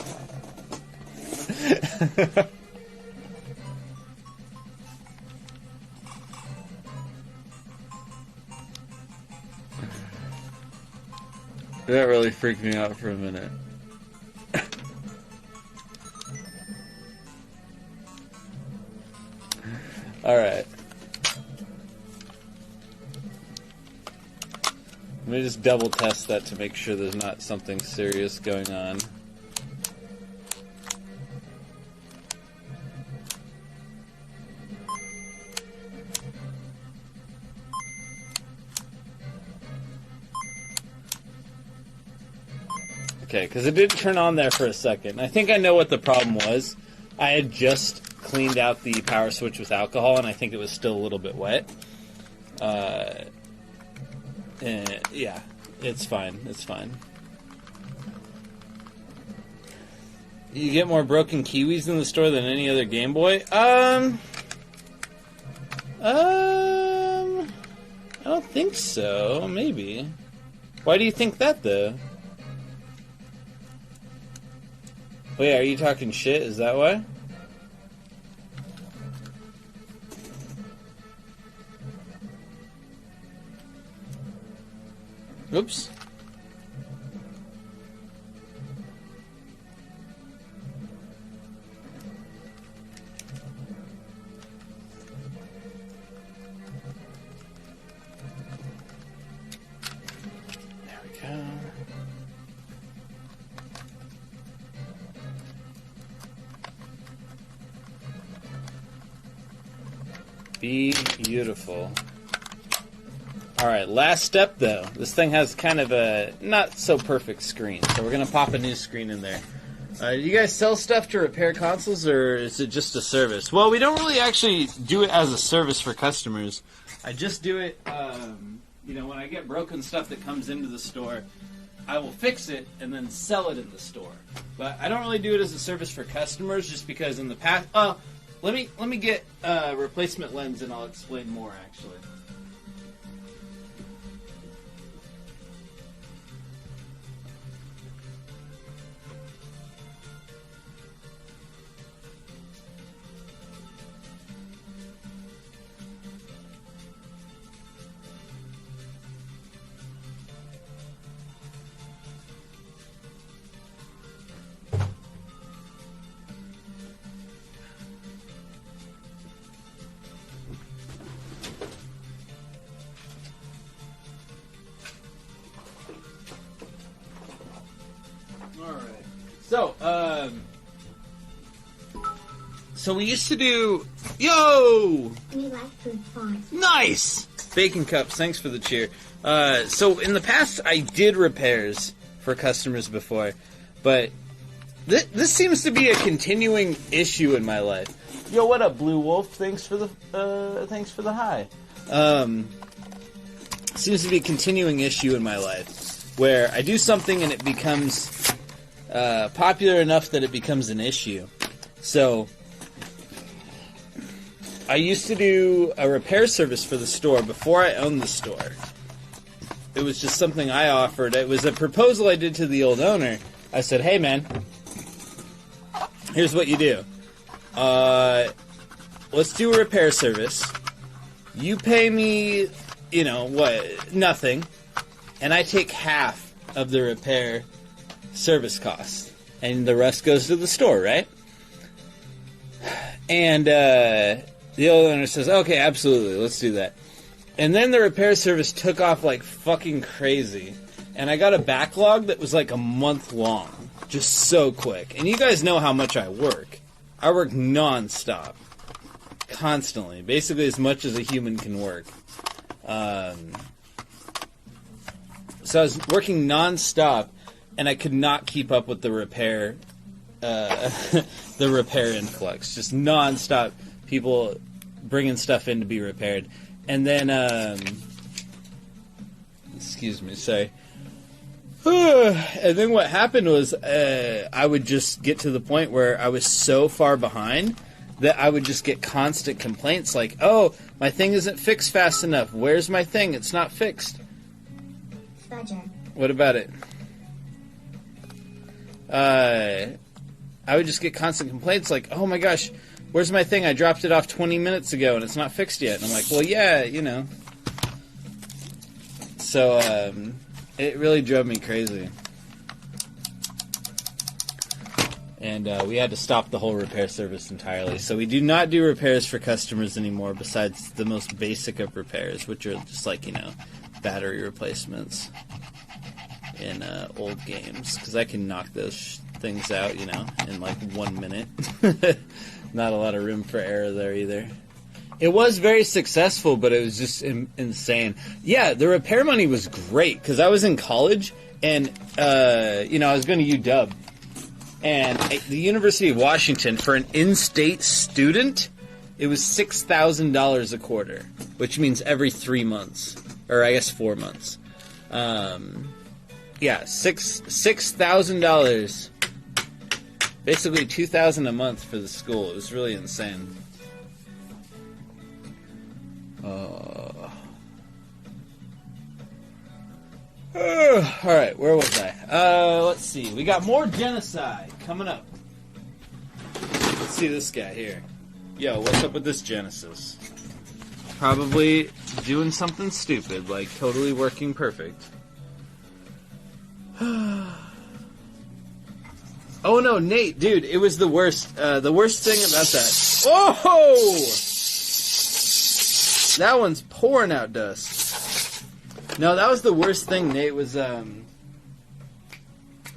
That really freaked me out for a minute. Alright. Let me just double test that to make sure there's not something serious going on. Okay, because it did turn on there for a second. I think I know what the problem was. I had just cleaned out the power switch with alcohol, and I think it was still a little bit wet. Yeah, it's fine. It's fine. You get more broken Kiwis in the store than any other Game Boy? I don't think so. Maybe. Why do you think that, though? Wait, are you talking shit? Is that why? Oops. There we go. Be beautiful. Alright, last step though. This thing has kind of a not so perfect screen, so we're going to pop a new screen in there. Do you guys sell stuff to repair consoles, or is it just a service? Well, we don't really actually do it as a service for customers. I just do it, when I get broken stuff that comes into the store, I will fix it and then sell it in the store. But I don't really do it as a service for customers, just because in the past... let me get a replacement lens and I'll explain more, actually. So we used to do... Yo!
We like food fonts.
Nice! Bacon Cups, thanks for the cheer. So in the past, I did repairs for customers before, but this seems to be a continuing issue in my life. Yo, what up, Blue Wolf? Thanks for the hi. Seems to be a continuing issue in my life, where I do something and it becomes popular enough that it becomes an issue. So I used to do a repair service for the store before I owned the store. It was just something I offered. It was a proposal I did to the old owner. I said, hey man, here's what you do. Let's do a repair service. You pay me, nothing. And I take half of the repair service cost. And the rest goes to the store, right? And, the old owner says, okay, absolutely, let's do that. And then the repair service took off like fucking crazy. And I got a backlog that was like a month long. Just so quick. And you guys know how much I work. I work non-stop. Constantly. Basically as much as a human can work. So I was working non-stop, and I could not keep up with the repair influx. Just non-stop people bringing stuff in to be repaired. And then, excuse me, sorry. And then what happened was I would just get to the point where I was so far behind that I would just get constant complaints like, oh, my thing isn't fixed fast enough. Where's my thing? It's not fixed.
Fudger.
What about it? I would just get constant complaints like, oh my gosh, where's my thing? I dropped it off 20 minutes ago and it's not fixed yet. And I'm like, well, yeah, So, it really drove me crazy. And we had to stop the whole repair service entirely. So we do not do repairs for customers anymore besides the most basic of repairs, which are just like, battery replacements in old games. Because I can knock those things out, in like 1 minute. Not a lot of room for error there either. It was very successful, but it was just insane. Yeah, the repair money was great, because I was in college, and, I was going to UW. And at the University of Washington, for an in-state student, it was $6,000 a quarter, which means every 3 months. Or I guess 4 months. $6,000. Basically $2,000 a month for the school. It was really insane. Alright, where was I? Let's see. We got more genocide coming up. Let's see this guy here. Yo, what's up with this Genesis? Probably doing something stupid, like totally working perfect. Oh no, Nate, dude, it was the worst. The worst thing about that. Oh! That one's pouring out dust. No, that was the worst thing, Nate, was, I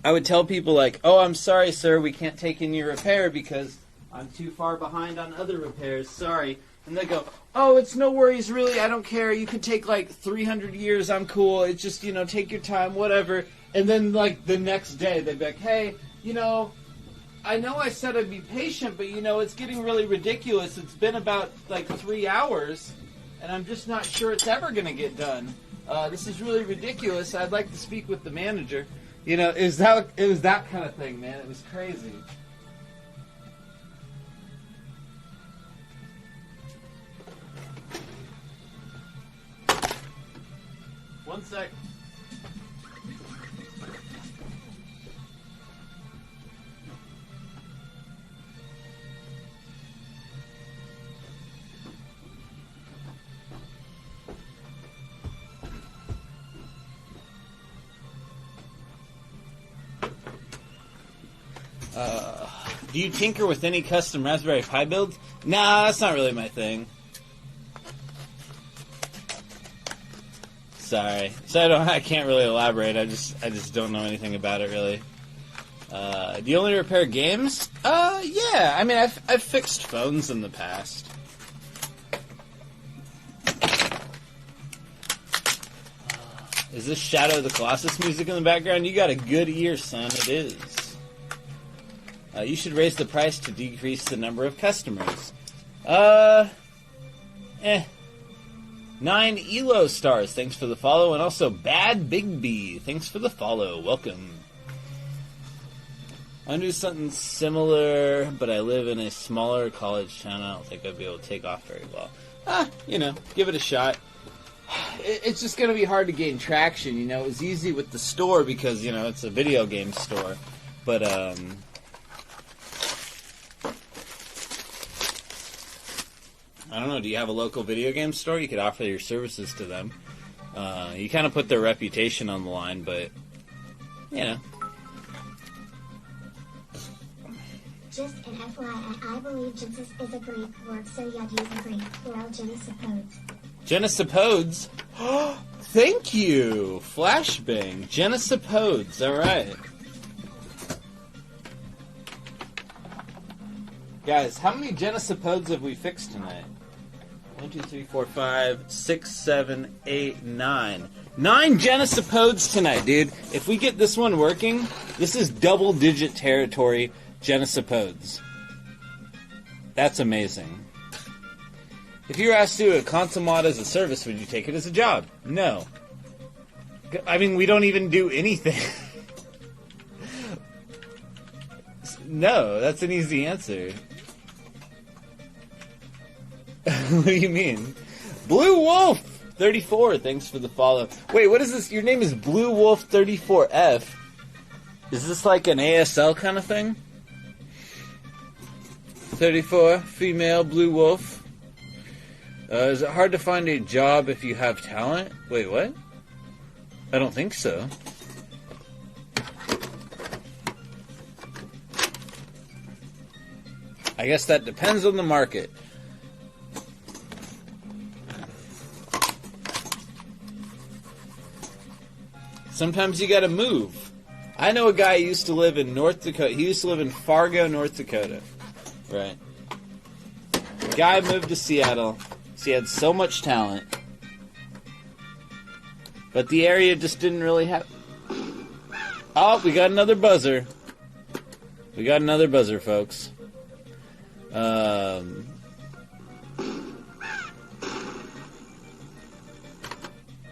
would tell people like, oh, I'm sorry, sir, we can't take in your repair because I'm too far behind on other repairs, sorry. And they go, oh, it's no worries, really, I don't care, you could take like 300 years, I'm cool, it's just, take your time, whatever. And then, like, the next day, they'd be like, hey, I know I said I'd be patient, but, it's getting really ridiculous. It's been about, like, 3 hours, and I'm just not sure it's ever going to get done. This is really ridiculous. I'd like to speak with the it was that kind of thing, man. It was crazy. One sec. Do you tinker with any custom Raspberry Pi builds? Nah, that's not really my thing. Sorry. So I can't really elaborate. I just don't know anything about it really. Do you only repair games? Yeah. I mean, I've fixed phones in the past. Is this Shadow of the Colossus music in the background? You got a good ear, son. It is. You should raise the price to decrease the number of customers. 9 ELO stars, thanks for the follow. And also Bad Big B, thanks for the follow. Welcome. I do something similar, but I live in a smaller college town. I don't think I'd be able to take off very well. Give it a shot. It's just going to be hard to gain traction, It was easy with the store because, it's a video game store. But, I don't know, do you have a local video game store? You could offer your services to them. You kind of put their reputation on the line, but,
Just an FYI, I believe Genesis is a Greek word, so you'd use a Greek plural Genesipodes.
Genesipodes? Thank you! Flashbang. Genesipodes, alright. Guys, how many Genesipodes have we fixed tonight? 1, 2, 3, 4, 5, 6, 7, 8, 9. 9 Genesipodes tonight, dude. If we get this one working, this is double-digit territory Genesipodes. That's amazing. If you were asked to do a console mod as a service, would you take it as a job? No. I mean, we don't even do anything. No, that's an easy answer. What do you mean? Blue Wolf 34, thanks for the follow. Wait, what is this? Your name is Blue Wolf 34F. Is this like an ASL kind of thing? 34, female, Blue Wolf. Is it hard to find a job if you have talent? Wait, what? I don't think so. I guess that depends on the market. Sometimes you gotta move. I know a guy who used to live in North Dakota. He used to live in Fargo, North Dakota. Right. The guy moved to Seattle. He had so much talent. But the area just didn't really have... Oh, we got another buzzer. We got another buzzer, folks. I'm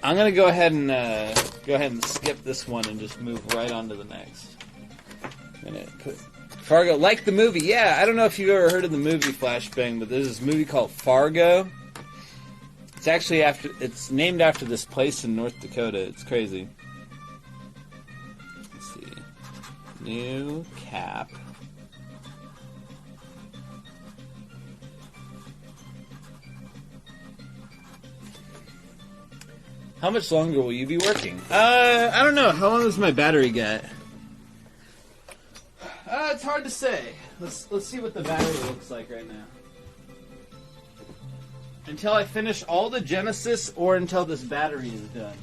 gonna go ahead and skip this one and just move right on to the next. I'm gonna put Fargo, like the movie. Yeah, I don't know if you've ever heard of the movie Flashbang, but there's this movie called Fargo. It's actually it's named after this place in North Dakota. It's crazy. Let's see. New cap. How much longer will you be working? I don't know. How long does my battery get? It's hard to say. Let's see what the battery looks like right now. Until I finish all the Genesis or until this battery is done.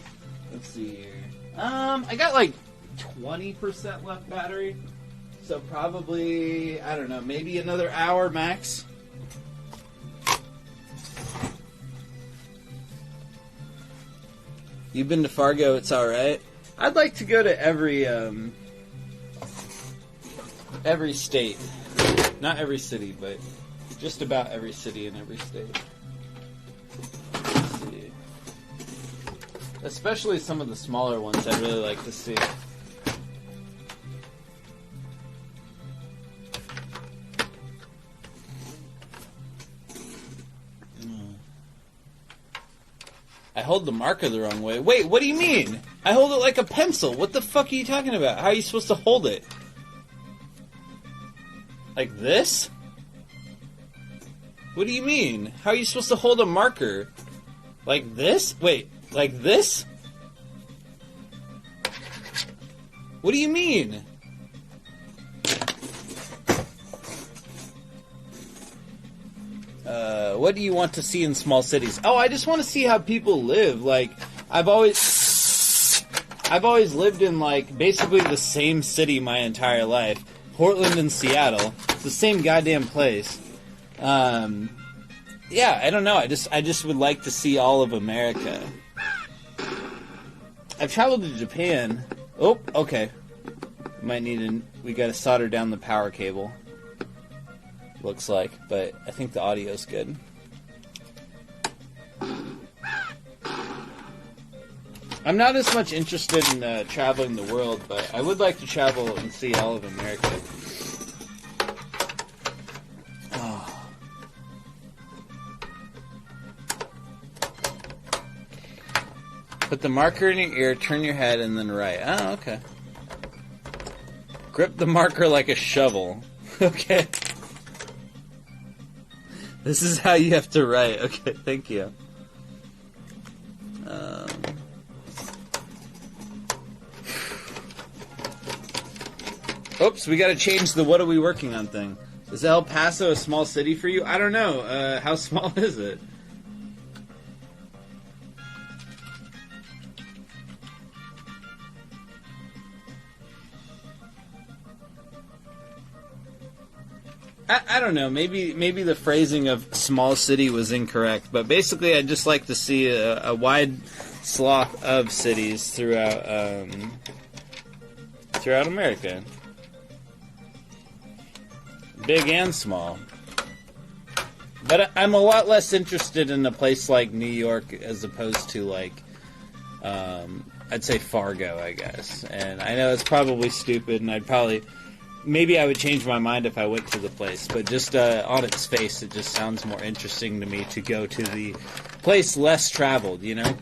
Let's see here. I got like 20% left battery. So probably, I don't know, maybe another hour max. You've been to Fargo, it's alright. I'd like to go to every state. Not every city, but just about every city in every state. Let's see. Especially some of the smaller ones I'd really like to see. I hold the marker the wrong way. Wait, what do you mean? I hold it like a pencil. What the fuck are you talking about? How are you supposed to hold it? Like this? What do you mean? How are you supposed to hold a marker? Like this? Wait, like this? What do you mean? What do you want to see in small cities? Oh, I just want to see how people live. Like, I've always... I've always lived in, like, basically the same city my entire life. Portland and Seattle. It's the same goddamn place. Yeah, I don't know. I just would like to see all of America. I've traveled to Japan. Oh, okay. We gotta solder down the power cable. Looks like, but I think the audio's good. I'm not as much interested in traveling the world, but I would like to travel and see all of America. Oh. Put the marker in your ear, turn your head, and then write. Oh, okay. Grip the marker like a shovel. Okay. This is how you have to write. Okay, thank you. Oops, we gotta change the what are we working on thing. Is El Paso a small city for you? I don't know. How small is it? I don't know. Maybe the phrasing of small city was incorrect, but basically I'd just like to see a wide swath of cities throughout America. Big and small. But I'm a lot less interested in a place like New York as opposed to, like, I'd say Fargo, I guess. And I know it's probably stupid, and maybe I would change my mind if I went to the place. But just on its face, it just sounds more interesting to me to go to the place less traveled, you know?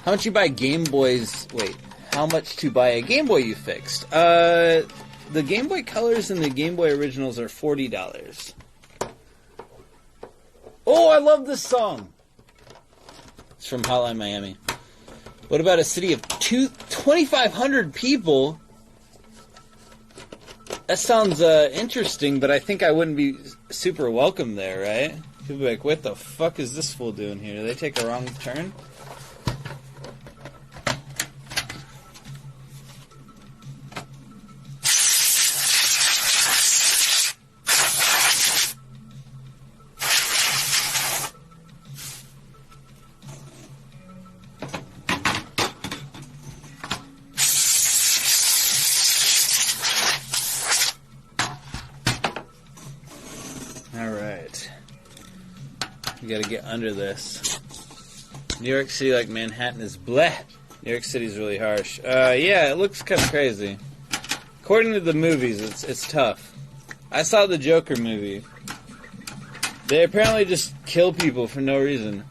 How much you buy Game Boys? Wait, how much to buy a Game Boy you fixed? The Game Boy Colors and the Game Boy Originals are $40. Oh, I love this song! It's from Hotline Miami. What about a city of 2,500 people? That sounds interesting, but I think I wouldn't be super welcome there, right? People be like, what the fuck is this fool doing here? Did they take a wrong turn? You gotta get under this. New York City, like Manhattan, is bleh. New York City's really harsh. Yeah, it looks kind of crazy. According to the movies, it's tough. I saw the Joker movie. They apparently just kill people for no reason.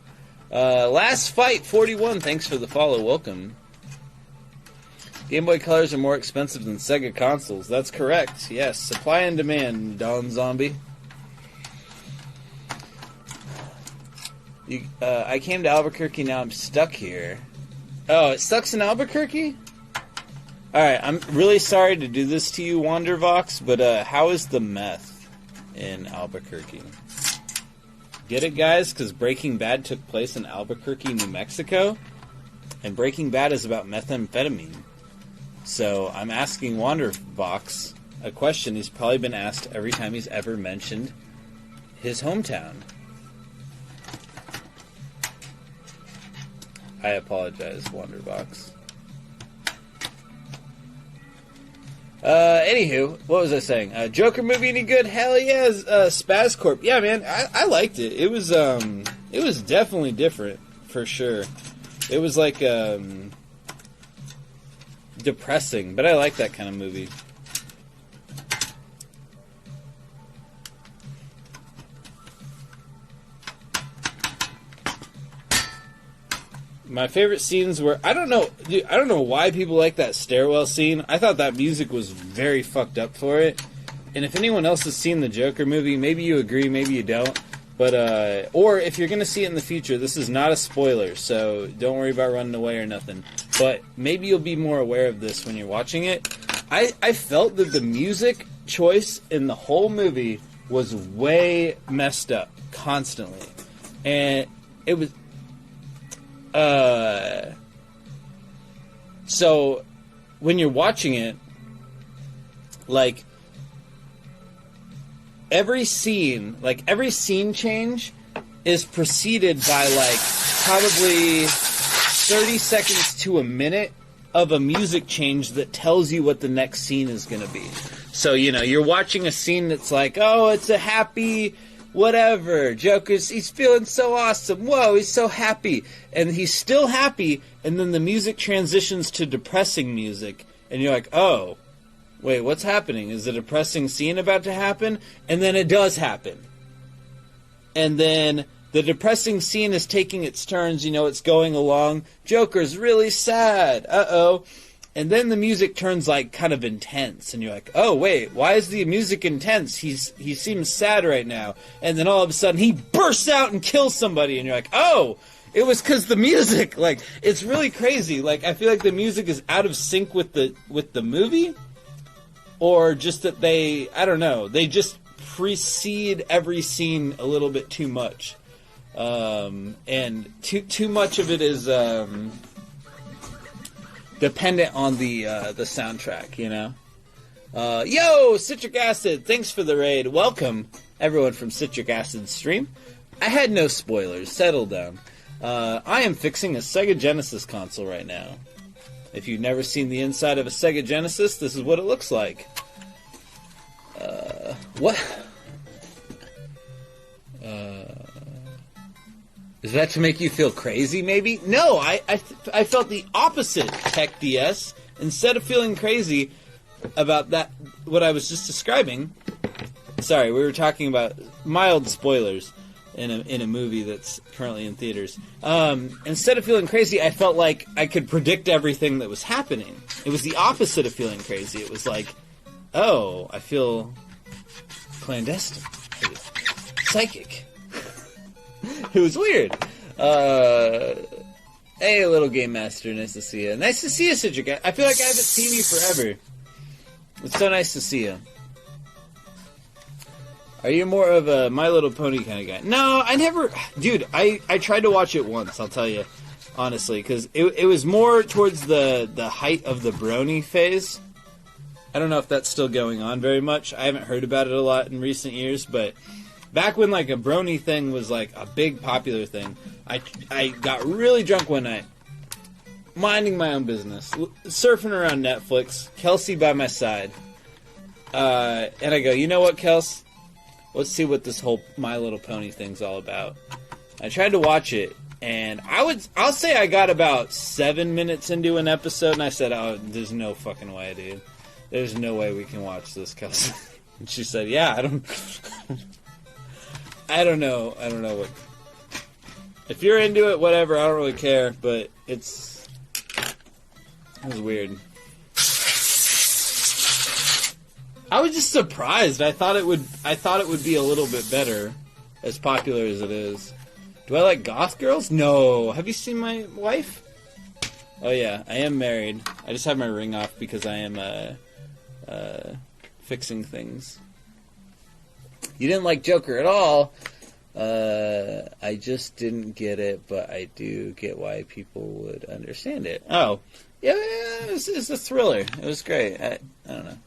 Last Fight 41, thanks for the follow, welcome. Game Boy Colors are more expensive than Sega consoles. That's correct, yes. Supply and demand, Don Zombie. I came to Albuquerque, now I'm stuck here. Oh, it sucks in Albuquerque? Alright, I'm really sorry to do this to you, Wandervox, but how is the meth in Albuquerque? Get it, guys? Because Breaking Bad took place in Albuquerque, New Mexico, and Breaking Bad is about methamphetamine. So I'm asking Wandervox a question he's probably been asked every time he's ever mentioned his hometown. I apologize, Wanderbox. Anywho, what was I saying? Joker movie any good? Hell yeah, Spaz Corp. Yeah, man, I liked it. It was definitely different, for sure. It was like, depressing, but I like that kind of movie. My favorite scenes were, I don't know why people like that stairwell scene. I thought that music was very fucked up for it. And if anyone else has seen the Joker movie, maybe you agree, maybe you don't. But, or if you're going to see it in the future, this is not a spoiler, so don't worry about running away or nothing. But maybe you'll be more aware of this when you're watching it. I felt that the music choice in the whole movie was way messed up, constantly. And it was... So when you're watching it, like every scene change is preceded by like probably 30 seconds to a minute of a music change that tells you what the next scene is going to be. So, you're watching a scene that's like, oh, it's a happy whatever. Joker's, he's feeling so awesome. Whoa, he's so happy. And he's still happy, and then the music transitions to depressing music. And you're like, oh, wait, what's happening? Is a depressing scene about to happen? And then it does happen. And then the depressing scene is taking its turns, it's going along. Joker's really sad. Uh-oh. And then the music turns, like, kind of intense. And you're like, oh, wait, why is the music intense? He seems sad right now. And then all of a sudden, he bursts out and kills somebody. And you're like, oh, it was because the music. Like, it's really crazy. Like, I feel like the music is out of sync with the movie. Or just that I don't know, they just precede every scene a little bit too much. And too much of it is dependent on the soundtrack, Yo, Citric Acid, thanks for the raid. Welcome, everyone from Citric Acid stream. I had no spoilers, settle down. I am fixing a Sega Genesis console right now. If you've never seen the inside of a Sega Genesis, this is what it looks like. What? Is that to make you feel crazy, maybe? No, I felt the opposite, Tech DS. Instead of feeling crazy about that, what I was just describing... Sorry, we were talking about mild spoilers in a movie that's currently in theaters. Instead of feeling crazy, I felt like I could predict everything that was happening. It was the opposite of feeling crazy. It was like, oh, I feel clandestine. Psychic. It was weird. Hey, little game master, nice to see you. Nice to see you, Citric. I feel like I haven't seen you forever. It's so nice to see you. Are you more of a My Little Pony kind of guy? No, I never... Dude, I tried to watch it once, I'll tell you. Honestly, because it was more towards the height of the brony phase. I don't know if that's still going on very much. I haven't heard about it a lot in recent years, but... Back when, like, a brony thing was, like, a big popular thing, I got really drunk one night, minding my own business, surfing around Netflix, Kelsey by my side, and I go, you know what, Kels? Let's see what this whole My Little Pony thing's all about. I tried to watch it, and I'll say I got about 7 minutes into an episode, and I said, oh, there's no fucking way, dude. There's no way we can watch this, Kelsey. And she said, yeah, I don't know what... If you're into it, whatever, I don't really care, but it was weird. I was just surprised. I thought it would be a little bit better, as popular as it is. Do I like goth girls? No. Have you seen my wife? Oh yeah, I am married. I just have my ring off because I am fixing things. You didn't like Joker at all. I just didn't get it, but I do get why people would understand it. Oh, yeah, it's a thriller. It was great. I don't know.